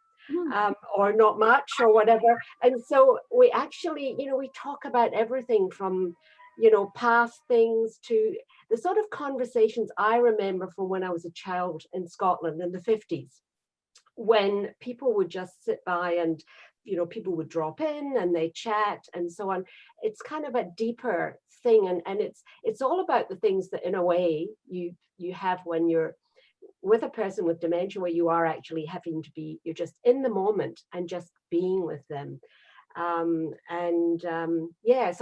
Or not much or whatever. And so we actually, we talk about everything from, past things to the sort of conversations I remember from when I was a child in Scotland in the 50s, when people would just sit by and, people would drop in and they chat and so on. It's kind of a deeper thing. And it's all about the things that in a way you have when you're with a person with dementia, where you are actually having to be, you're just in the moment and just being with them. So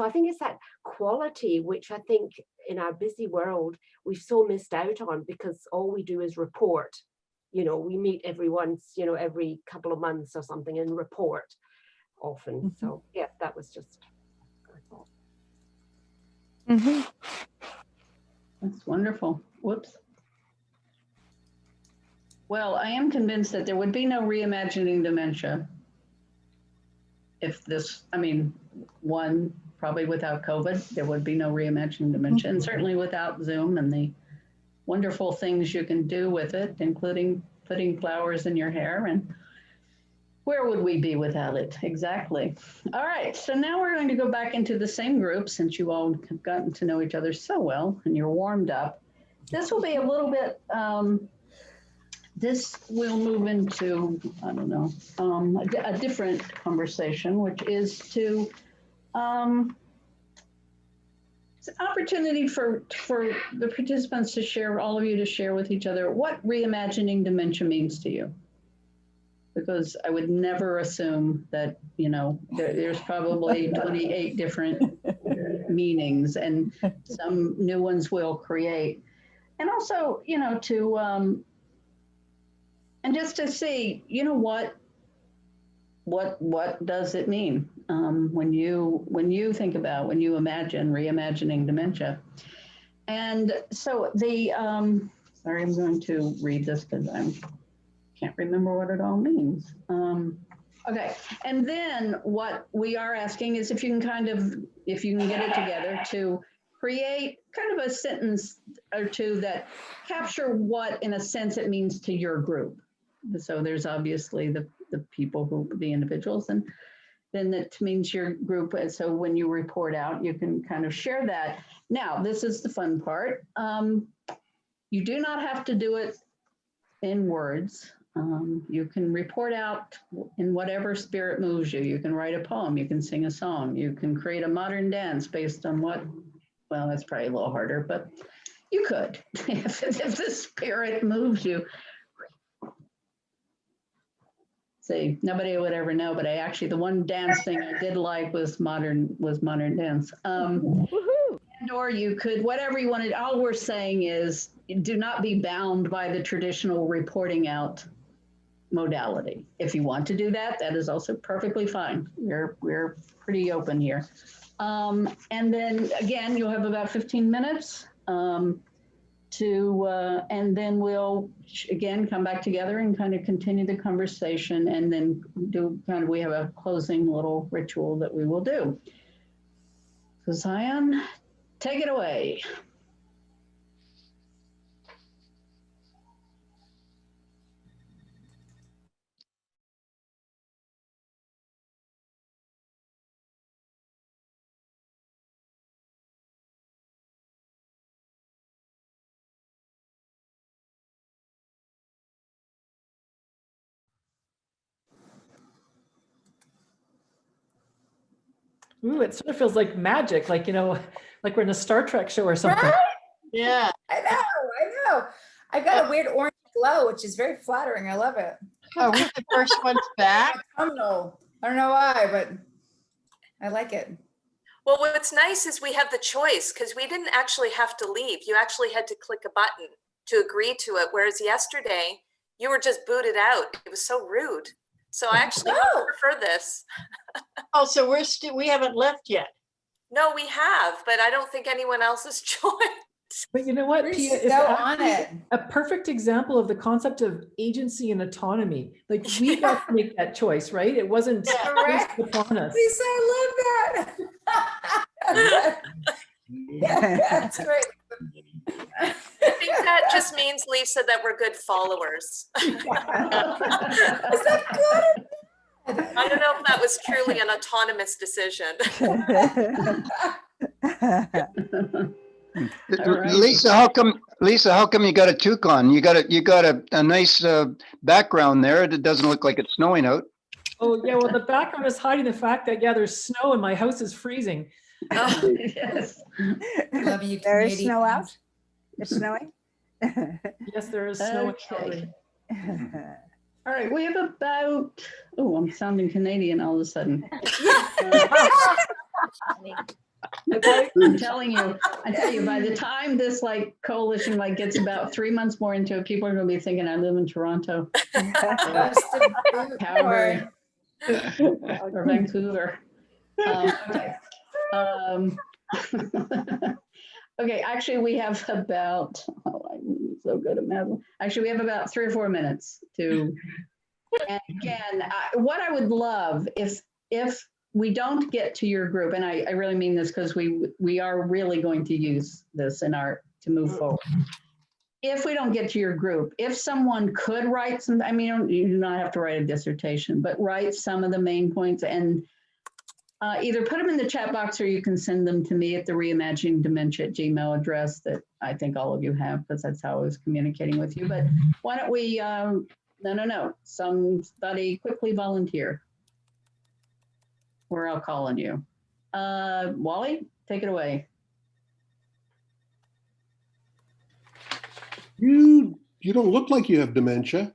I think it's that quality, which I think in our busy world, we've so missed out on, because all we do is report. you know, we meet every once, you know, every couple of months or something and report often. So yeah, that was just, I thought. That's wonderful. Whoops. Well, I am convinced that there would be no reimagining dementia if this, I mean, one, probably without COVID, there would be no reimagining dementia, and certainly without Zoom and the wonderful things you can do with it, including putting flowers in your hair. And where would we be without it? Exactly. All right, so now we're going to go back into the same group since you all have gotten to know each other so well and you're warmed up. This will be a little bit, this will move into, I don't know, a different conversation, which is to, it's an opportunity for the participants to share, all of you to share with each other what reimagining dementia means to you. Because I would never assume that, you know, there's probably 28 different meanings, and some new ones will create. And also, you know, to, and just to see, you know, what does it mean when you think about, when you imagine reimagining dementia. And so the, sorry, I'm going to read this because I can't remember what it all means. Okay, and then what we are asking is if you can kind of, if you can get it together to create kind of a sentence or two that capture what, in a sense, it means to your group. So there's obviously the people who, the individuals, and then that means your group. And so when you report out, you can kind of share that. Now, this is the fun part. You do not have to do it in words. You can report out in whatever spirit moves you. You can write a poem, you can sing a song, you can create a modern dance based on what, well, that's probably a little harder, but you could, if the spirit moves you. See, nobody would ever know, but I actually, the one dance thing I did like was modern dance. And or you could, whatever you wanted, all we're saying is do not be bound by the traditional reporting out modality. If you want to do that, that is also perfectly fine. We're pretty open here. And then again, you'll have about 15 minutes and then we'll again come back together and kind of continue the conversation, and then do kind of, we have a closing little ritual that we will do. So Zion, take it away. Ooh, it sort of feels like magic, like, you know, like we're in a Star Trek show or something. Right? Yeah. I know. I've got a weird orange glow, which is very flattering. I love it. Are we the first ones back? I don't know why, but I like it. Well, what's nice is we have the choice, because we didn't actually have to leave. You actually had to click a button to agree to it. Whereas yesterday you were just booted out. It was so rude. So I actually prefer this. Oh, so we haven't left yet. No, we have, but I don't think anyone else has joined. But you know what, We're Pia, is so on it. a perfect example of the concept of agency and autonomy. Like we got to make that choice, right? It wasn't Correct. forced upon us. Lisa, I love that. That's right. I think that just means, Lisa, that we're good followers. Is that good? I don't know if that was truly an autonomous decision. Right. Lisa, how come you got a toque on? You got a nice background there. It doesn't look like it's snowing out. Oh yeah, well the background is hiding the fact that there's snow and my house is freezing. Oh, yes. Love you, There is Canadian. snow out? It's snowing? Yes, there is snow. Okay. All right, we have about, oh, I'm sounding Canadian all of a sudden. Okay. I'm telling you, by the time this like coalition like gets about 3 months more into it, people are going to be thinking I live in Toronto, Calgary, or Vancouver. Okay. Okay, actually we have about, I'm so good at math. Actually, we have about 3 or 4 minutes to, and again, what I would love if we don't get to your group, and I really mean this because we are really going to use this to move forward. If we don't get to your group, if someone could write some, I mean, you do not have to write a dissertation, but write some of the main points and either put them in the chat box or you can send them to me at the Reimagining Dementia @gmail address that I think all of you have, because that's how I was communicating with you. But why don't we, no, somebody quickly volunteer. Or I'll call on you. Wally, take it away. You don't look like you have dementia.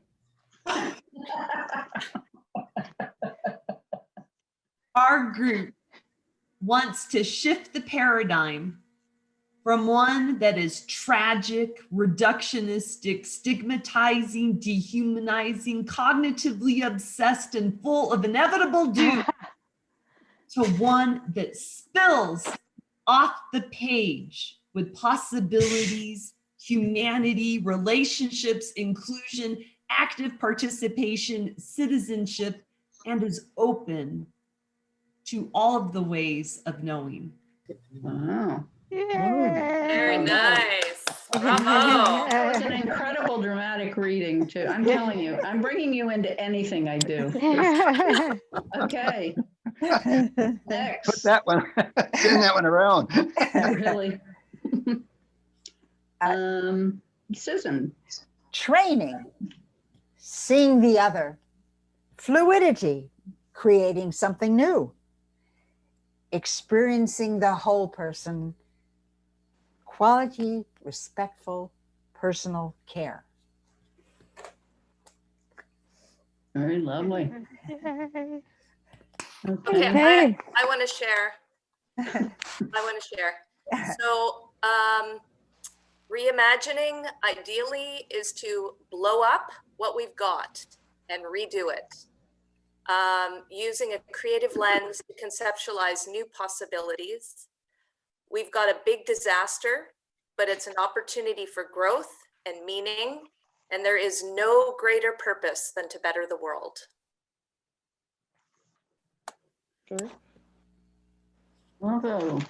Our group wants to shift the paradigm from one that is tragic, reductionistic, stigmatizing, dehumanizing, cognitively obsessed, and full of inevitable doom to one that spills off the page with possibilities, humanity, relationships, inclusion, active participation, citizenship, and is open to all of the ways of knowing. Wow. Very nice. Bravo. That was an incredible dramatic reading too. I'm telling you, I'm bringing you into anything I do. Okay. Next. Put that one, send that one around. Really. Susan. Training, seeing the other, fluidity, creating something new, experiencing the whole person, quality, respectful, personal care. Very lovely. Okay, I want to share. So, reimagining ideally is to blow up what we've got and redo it. Using a creative lens to conceptualize new possibilities. We've got a big disaster, but it's an opportunity for growth and meaning, and there is no greater purpose than to better the world. Sure. Bravo.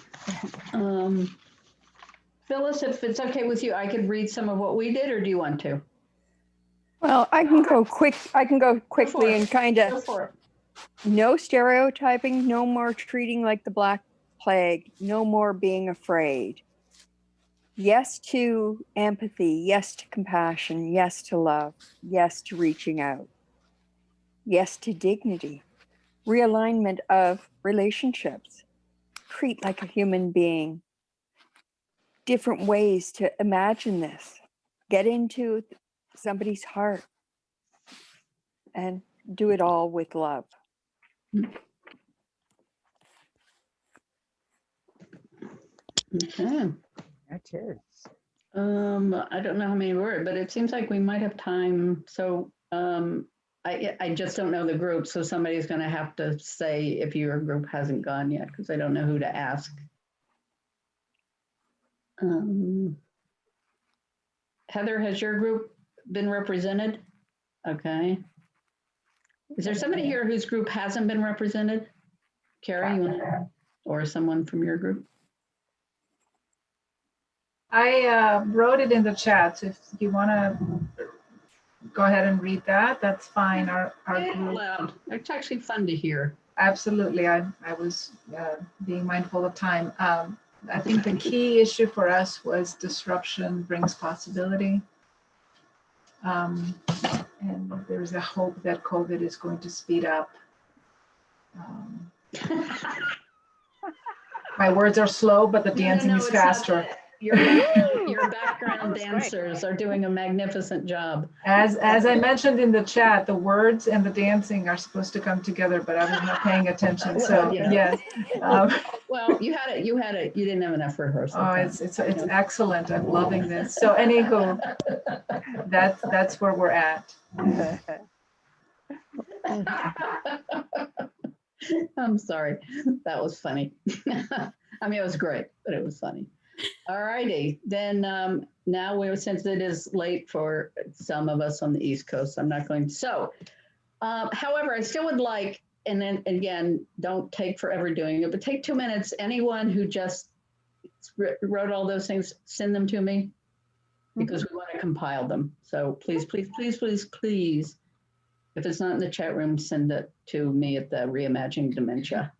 Phyllis, if it's okay with you, I could read some of what we did, or do you want to? Well, I can go quickly and kind of, no stereotyping, no more treating like the Black Plague, no more being afraid. Yes to empathy, yes to compassion, yes to love, yes to reaching out. Yes to dignity, realignment of relationships, treat like a human being. Different ways to imagine this, get into somebody's heart and do it all with love. Okay. That is. I don't know how many were, but it seems like we might have time. So I just don't know the group. So somebody's going to have to say if your group hasn't gone yet, because I don't know who to ask. Heather, has your group been represented? Okay. Is there somebody here whose group hasn't been represented? Carrie, you want, or someone from your group? I wrote it in the chat. So if you want to go ahead and read that, that's fine. Our group. Loud. It's actually fun to hear. Absolutely. I was being mindful of time. I think the key issue for us was disruption brings possibility. And there's a hope that COVID is going to speed up. My words are slow, but the dancing is faster. Your background dancers are doing a magnificent job. As I mentioned in the chat, the words and the dancing are supposed to come together, but I was not paying attention. So Well, you know. yes. Well, you didn't have enough rehearsal. Oh, it's excellent. I'm loving this. So anywho, that's where we're at. I'm sorry. That was funny. I mean, it was great, but it was funny. All righty. Then now since it is late for some of us on the East Coast, I'm not going to. So, however, I still would like, and then again, don't take forever doing it, but take 2 minutes. Anyone who just wrote all those things, send them to me because we want to compile them. So please, please, please, please, please. If it's not in the chat room, send it to me at the Reimagining Dementia.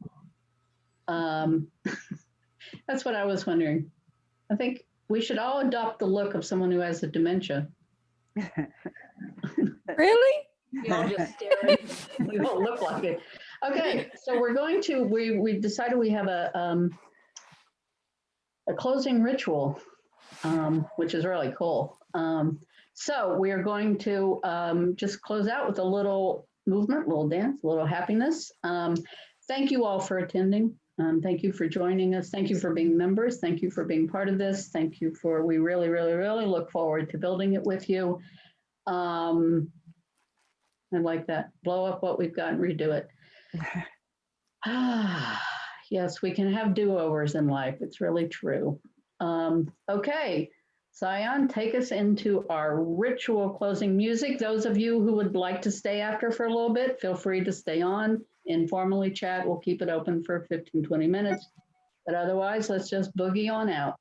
That's what I was wondering. I think we should all adopt the look of someone who has a dementia. Really? We all just stare. We all look like it. Okay, so we're going to. We decided we have a closing ritual, which is really cool. So we are going to just close out with a little movement, a little dance, a little happiness. Thank you all for attending. Thank you for joining us. Thank you for being members. Thank you for being part of this. Thank you for, we really, really, really look forward to building it with you. I like that. Blow up what we've got and redo it. Yes, we can have do-overs in life. It's really true. Okay. Sion, take us into our ritual closing music. Those of you who would like to stay after for a little bit, feel free to stay on, informally chat. We'll keep it open for 15, 20 minutes. But otherwise, let's just boogie on out.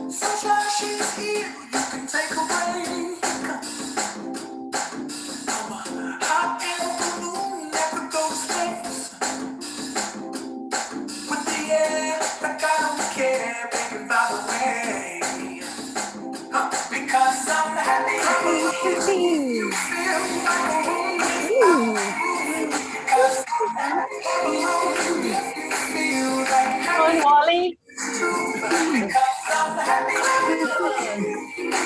Sunshine, she's here, you can take a break. Hot air balloon that could go to space. With the air, like I don't care, baby, by the way. Because I'm happy. You feel like a room. Because I'm happy. You feel like Come on, Wally. because I'm happy.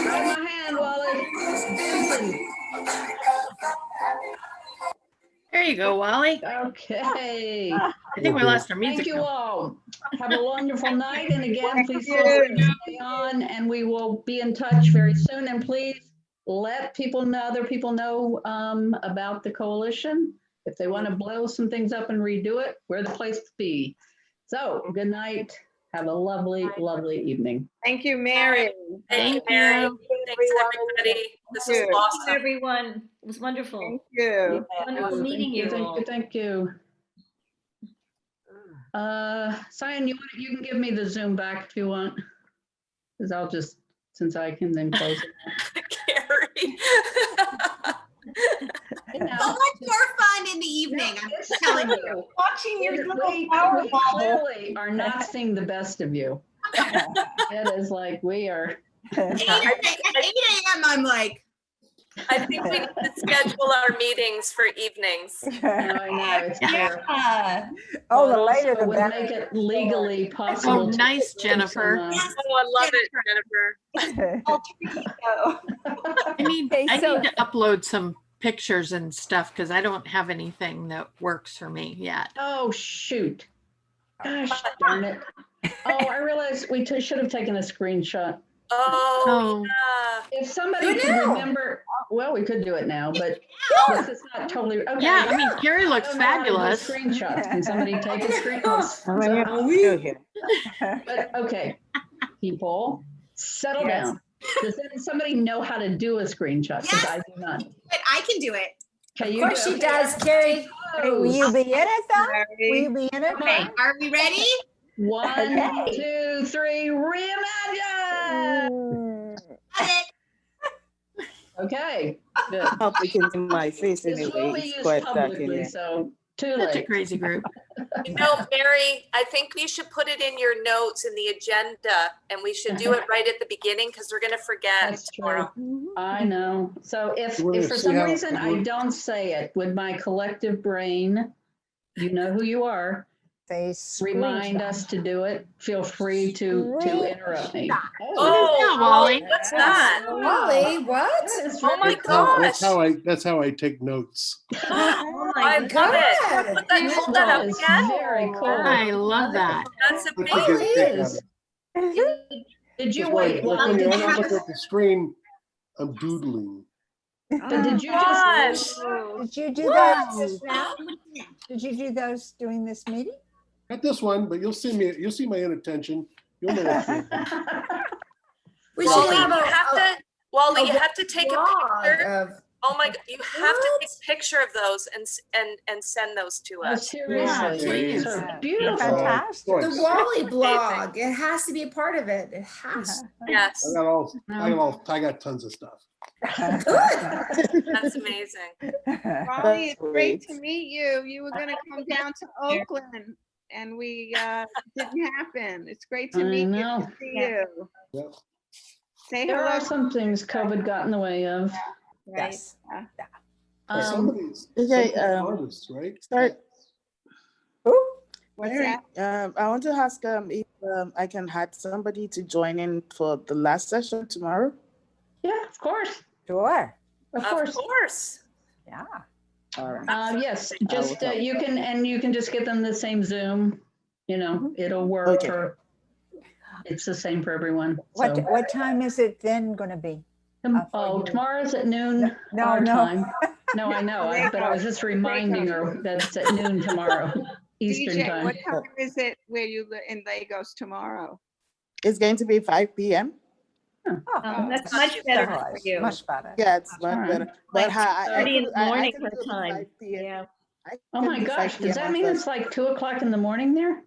Grab my hand, Wally. There you go, Wally. Okay. I think we lost our music. Thank you now. all. Have a wonderful night. And again, please feel free to stay on and we will be in touch very soon. And please let people know, other people know about the coalition. If they want to blow some things up and redo it, we're the place to be. So good night. Have a lovely, lovely evening. Thank you, Mary. Thank you, Mary. Thanks, everybody. This was awesome. Everyone, it was wonderful. Thank you. Wonderful meeting you all. Thank you. Sion, you can give me the Zoom back if you want, because I'll just, since I can then close it. Carrie. So much more fun in the evening, I'm just telling you. Watching your little We power bubble. clearly are not seeing the best of you. It is like we are. At 8 a.m., I'm like, I think we need to schedule our meetings for evenings. I know, it's clear. Yeah. Oh, the Well, later also the would better. make it legally possible. Oh, to nice, do Jennifer. some, Oh, I love it, Jennifer. I need Okay, I so- need to upload some pictures and stuff because I don't have anything that works for me yet. Oh, shoot. Gosh darn it. Oh, I realized we should have taken a screenshot. Oh, yeah. If somebody Do it could now. remember, well, we could do it now, but this is not totally, okay. Yeah, I mean, Carrie looks I don't know how to do fabulous. Screenshots. Can somebody take a screenshot? But okay, people, settle Yes. down. Does somebody know how to do a screenshot? Because I do not. but I can do it. Okay, Of you course do. she does, Carrie. Hey, will you be in it though? Will you be in it? Okay, are we ready? 1, Okay. 2, 3, reimagine. Got it. Okay, good. I'll be in my face This will anyway. be It's used quite dark in publicly, here. so too Such a late. crazy group. Mary, I think you should put it in your notes in the agenda, and we should do it right at the beginning because we're going to forget tomorrow. I know. So if You wanna for see some how- reason I don't say it with my collective brain, you know who you are. Remind us to do it. Feel free to interrupt me. Oh, Wally. what's that? Wally, what? Oh my That's gosh. that's how I take notes. Oh I love it. Hold that up That is again. very cool. I love that. That's But you get a kick out of it. Did you That's why, wait? like, Wally, when did I'm you looking just, at the screen, I'm doodling. but did you Gosh. just, Did you do that now? Did you do those during this meeting? Not this one, but you'll see my inattention. You'll know what's going on. We Wally, should have you have to, Wally, you have to take a blog picture. of. Oh my God, you have to take a picture of those and send those to oh, us. seriously, please. these are beautiful. Fantastic. The Wally blog. It has to be a part of it. It has. Yes, I got tons of stuff. that's amazing. Raleigh, it's great to meet you. You were gonna come down to Oakland and we didn't happen. It's great to I meet you, know. to see you. Yep. Say There hello. are some things COVID got in the way of. Right. Yes. Some of these Okay, artists, right? Start. What's Mary, that? I want to ask if I can have somebody to join in for the last session tomorrow. Yeah, of course. Sure. Of Of course. course. Yeah. All right. Yes, will just help. you can just get them the same Zoom. You know, it'll work Okay. for. It's the same for everyone. What So. what time is it then going to be? Oh, tomorrow's at noon. No, our no. time. No, I know. But I was just reminding her that it's at noon tomorrow, Eastern DJ, time. what time is it where you live in Lagos tomorrow? It's going to be 5 p.m. That's much better for you. Much better. Yeah, it's much All right. better. But I 30 in could- the morning could her do time. 5 p.m. Yeah. I Oh can my do 5 gosh, p.m. does that on mean it's Thursday. like 2:00 in the morning there?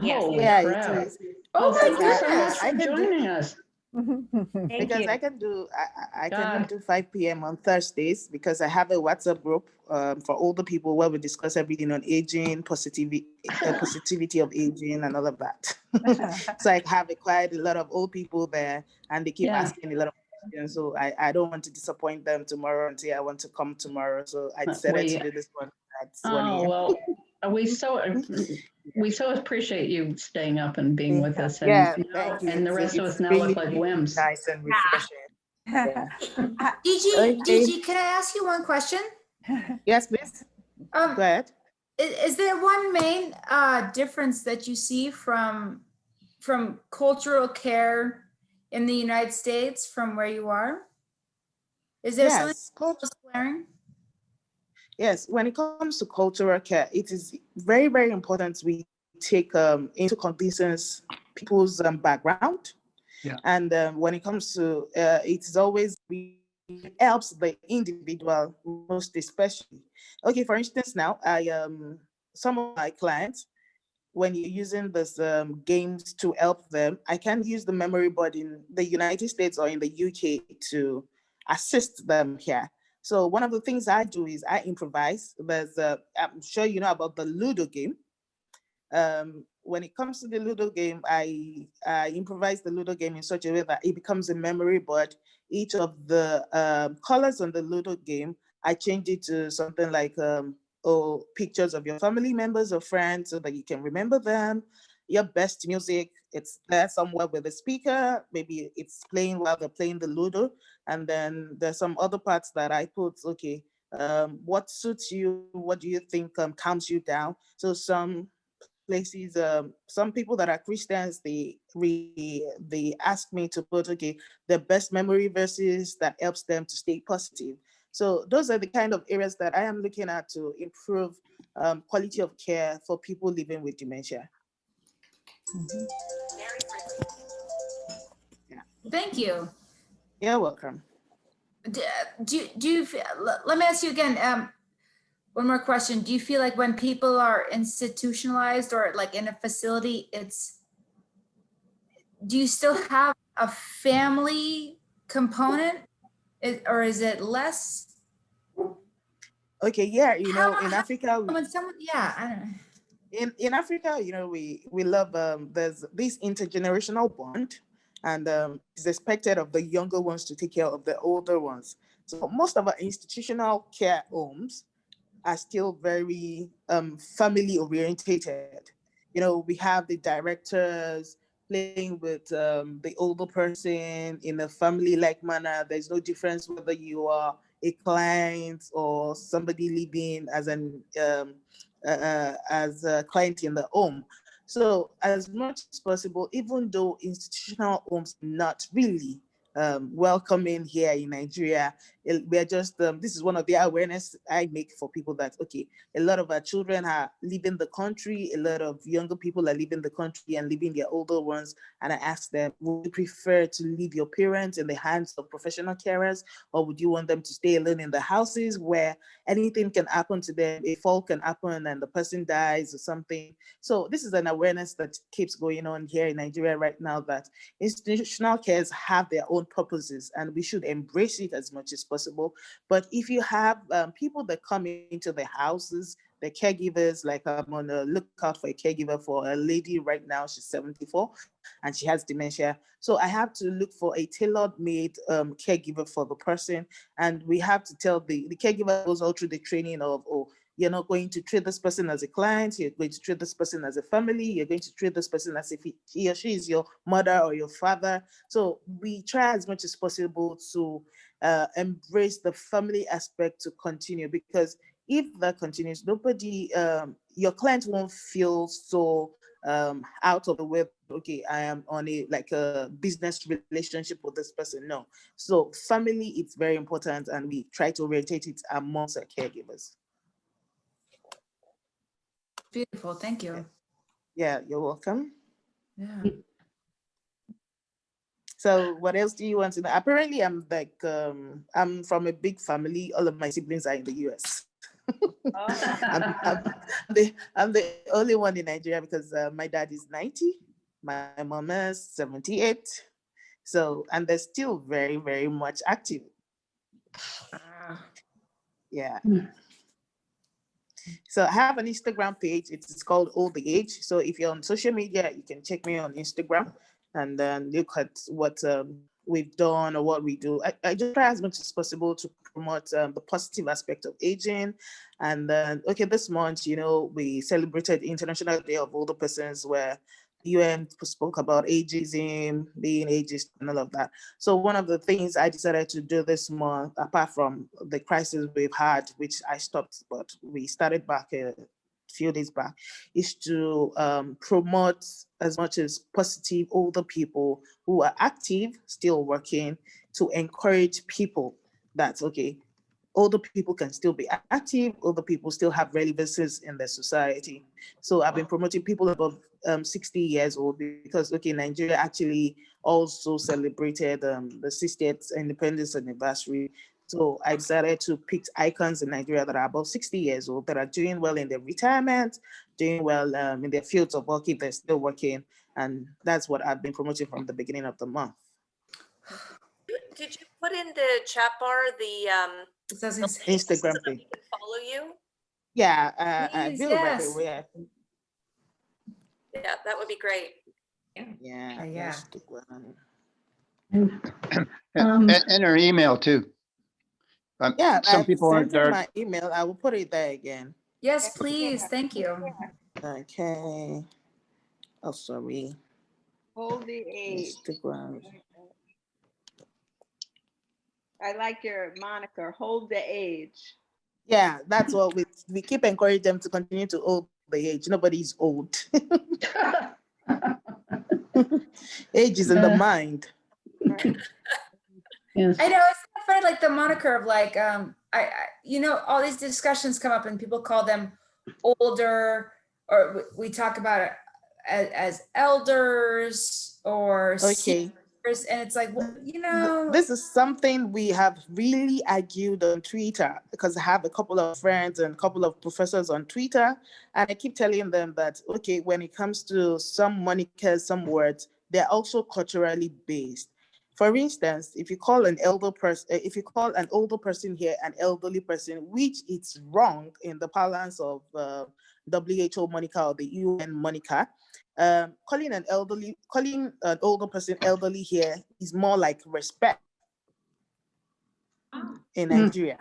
Yes. Holy Yeah, crap. it is. Oh, thank you so goodness. much for joining us. Thank Because you. I can do I God. can do 5 p.m. on Thursdays because I have a WhatsApp group for older people where we discuss everything on aging, positivity of aging, and all of that. So I have quite a lot of old people there, and they keep Yeah. asking a lot of questions. So I don't want to disappoint them tomorrow and say I want to come tomorrow. So I decided to do this one at 1 Oh, a.m. well, we so appreciate you staying up and being with us. And, Yeah, you know, thank you. and the rest of It's us now really, look like really wimps. nice and refreshing. Yeah. DG, can I ask you one question? Yes, please. Go ahead. Is there one main difference that you see from cultural care in the United States from where you are? Is there something that's glaring? Yes, when it comes to cultural care, it is very, very important we take into cognizance people's background. Yeah. And when it comes to it is always helps the individual most especially. Okay, for instance, now some of my clients, when you're using this games to help them, I can use the memory board in the United States or in the UK to assist them here. So one of the things I do is I improvise. I'm sure you know about the Ludo game. When it comes to the Ludo game, I improvise the Ludo game in such a way that it becomes a memory board. Each of the colors on the Ludo game, I change it to something like pictures of your family members or friends so that you can remember them. Your best music, it's there somewhere with the speaker. Maybe it's playing while they're playing the Ludo. And then there's some other parts that I put, okay, what suits you? What do you think calms you down? So some places, some people that are Christians, they ask me to put, okay, the best memory verses that helps them to stay positive. So those are the kind of areas that I am looking at to improve quality of care for people living with dementia. Thank you. You're welcome. Do you let me ask you again, one more question. Do you feel like when people are institutionalized or like in a facility, do you still have a family component or is it less? Okay, yeah, you know, in Africa, when someone, yeah, I don't know. in Africa, we love there's this intergenerational bond, and it's expected of the younger ones to take care of the older ones. So most of our institutional care homes are still very family orientated. We have the directors playing with the older person in a family-like manner. There's no difference whether you are a client or somebody living as as a client in the home. So as much as possible, even though institutional homes not really welcoming here in Nigeria, we're just, this is one of the awareness I make for people that, okay, a lot of our children are leaving the country, a lot of younger people are leaving the country and leaving their older ones. And I ask them, would you prefer to leave your parents in the hands of professional carers, or would you want them to stay alone in the houses where anything can happen to them, a fall can happen and the person dies or something? So this is an awareness that keeps going on here in Nigeria right now, that institutional cares have their own purposes and we should embrace it as much as possible. But if you have people that come into the houses, the caregivers, like I'm on the lookout for a caregiver for a lady right now, she's 74 and she has dementia. So I have to look for a tailor-made caregiver for the person. And we have to tell the caregiver goes all through the training of, oh, you're not going to treat this person as a client, you're going to treat this person as a family, you're going to treat this person as if he or she is your mother or your father. So we try as much as possible to embrace the family aspect to continue, because if that continues, nobody, your client won't feel so out of the way, okay, I am on a business relationship with this person. No. So family, it's very important, and we try to orientate it amongst our caregivers. Beautiful, thank you. Yeah, you're welcome. Yeah. So what else do you want to know? Apparently I'm I'm from a big family. All of my siblings are in the US. I'm the only one in Nigeria because my dad is 90, my mom is 78. So, and they're still very, very much active. Yeah. So I have an Instagram page. It's called All the Age. So if you're on social media, you can check me on Instagram and then look at what we've done or what we do. I just try as much as possible to promote the positive aspect of aging. And then, okay, this month, we celebrated International Day of Older Persons, where UN spoke about ageism, being ageist, and all of that. So one of the things I decided to do this month, apart from the crisis we've had, which I stopped, but we started back a few days back, is to promote as much as positive older people who are active, still working, to encourage people that, okay, older people can still be active, older people still have relevances in their society. So I've been promoting people above 60 years old because, okay, Nigeria actually also celebrated the 60th independence anniversary. So I decided to pick icons in Nigeria that are above 60 years old, that are doing well in their retirement, doing well in their fields of work if they're still working. And that's what I've been promoting from the beginning of the month. Did you put in the chat bar the Instagram so page? Follow you? Yeah, I Please, will right away. Yeah, that would be great. Yeah. Yeah. And our email too. Yeah, Some I've people aren't sent in there. my email. I will put it there again. Yes, please, thank you. Okay. Oh, sorry. Hold the age. Instagram. I like your moniker, hold the age. Yeah, that's what we keep encouraging them to continue to hold the age. Nobody's old. Age is in the mind. Yes. I know, it's not funny, like the moniker of like, all these discussions come up and people call them older, or we talk about it as elders or Okay. seniors, and it's like, well, This is something we have really argued on Twitter, because I have a couple of friends and a couple of professors on Twitter, and I keep telling them that, okay, when it comes to some monikers, some words, they're also culturally based. For instance, if you call an elder person, if you call an older person here an elderly person, which it's wrong in the parlance of WHO Monica or the UN Monica, calling an older person elderly here is more like respect in Nigeria.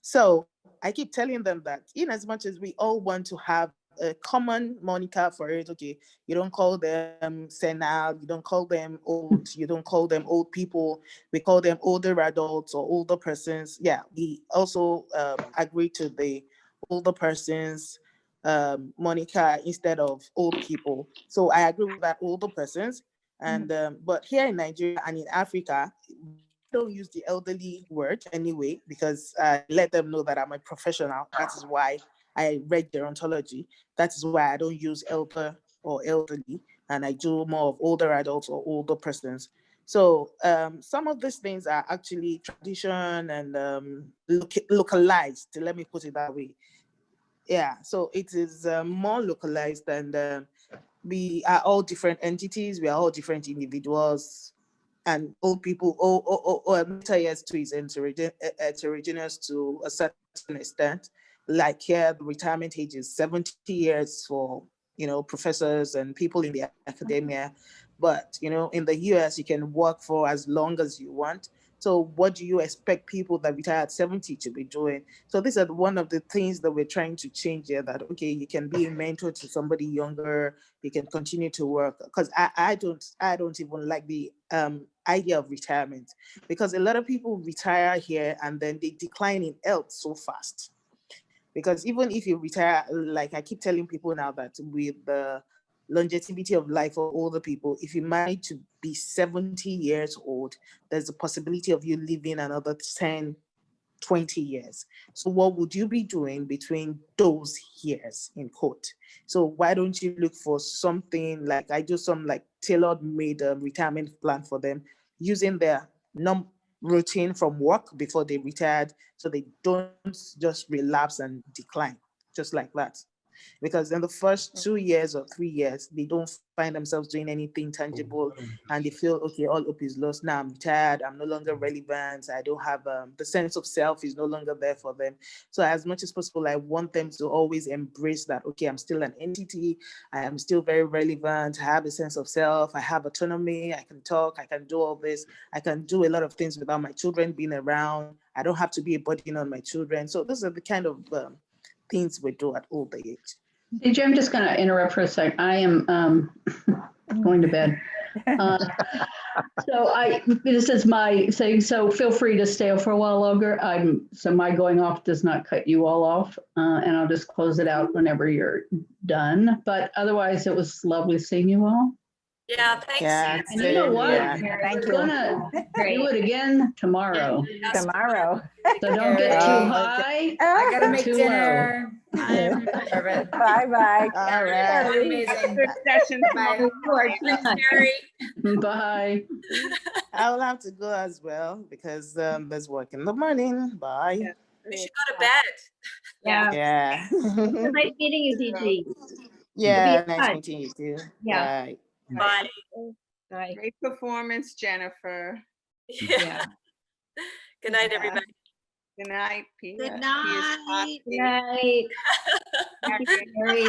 So I keep telling them that in as much as we all want to have a common Monica for it, okay, you don't call them senile, you don't call them old, you don't call them old people, we call them older adults or older persons. Yeah, we also agree to the older persons Monica instead of old people. So I agree with that, older persons. And but here in Nigeria and in Africa, don't use the elderly word anyway, because I let them know that I'm a professional. That is why I read gerontology. That is why I don't use elder or elderly, and I do more of older adults or older persons. So some of these things are actually tradition and localized, let me put it that way. Yeah, so it is more localized, and we are all different entities, we are all different individuals, and old people, or later years too, is heterogeneous to a certain extent. Like here, the retirement age is 70 years for, professors and people in the academia. But, in the US, you can work for as long as you want. So what do you expect people that retire at 70 to be doing? So these are one of the things that we're trying to change here, that, okay, you can be a mentor to somebody younger, you can continue to work. Because I don't even like the idea of retirement, because a lot of people retire here and then they decline in health so fast. Because even if you retire, like I keep telling people now, that with the longevity of life for older people, if you manage to be 70 years old, there's a possibility of you living another 10, 20 years. So what would you be doing between those years, in quote? So why don't you look for something like, I do some like tailored-made retirement plan for them, using their routine from work before they retired, so they don't just relapse and decline just like that. Because in the first 2 years or 3 years, they don't find themselves doing anything tangible, and they feel, okay, all hope is lost. Now I'm retired, I'm no longer relevant, I don't have the sense of self is no longer there for them. So as much as possible, I want them to always embrace that, okay, I'm still an entity, I am still very relevant, I have a sense of self, I have autonomy, I can talk, I can do all this, I can do a lot of things without my children being around, I don't have to be a burden on my children. So those are the kind of things we do at older age. DJ, I'm just going to interrupt for a sec. I am going to bed. This is my saying, so feel free to stay for a while longer. So my going off does not cut you all off, and I'll just close it out whenever you're done. But otherwise, it was lovely seeing you all. Yeah, thanks. Yeah, And you know what? Thank We're gonna do it again tomorrow. Tomorrow. So don't get too high. I gotta make too dinner. Bye bye. All right. Amazing. Good session. Bye. Bye. I will have to go as well, because there's work in the morning. Bye. You should go to bed. Yeah. Yeah. Nice meeting you, DG. Yeah, Be in nice touch. meeting you too. Yeah. Bye. Bye. Bye. Great performance, Jennifer. Yeah. Good night, everybody. Good night, Pia. Good night. Good night. Thank you, Mary.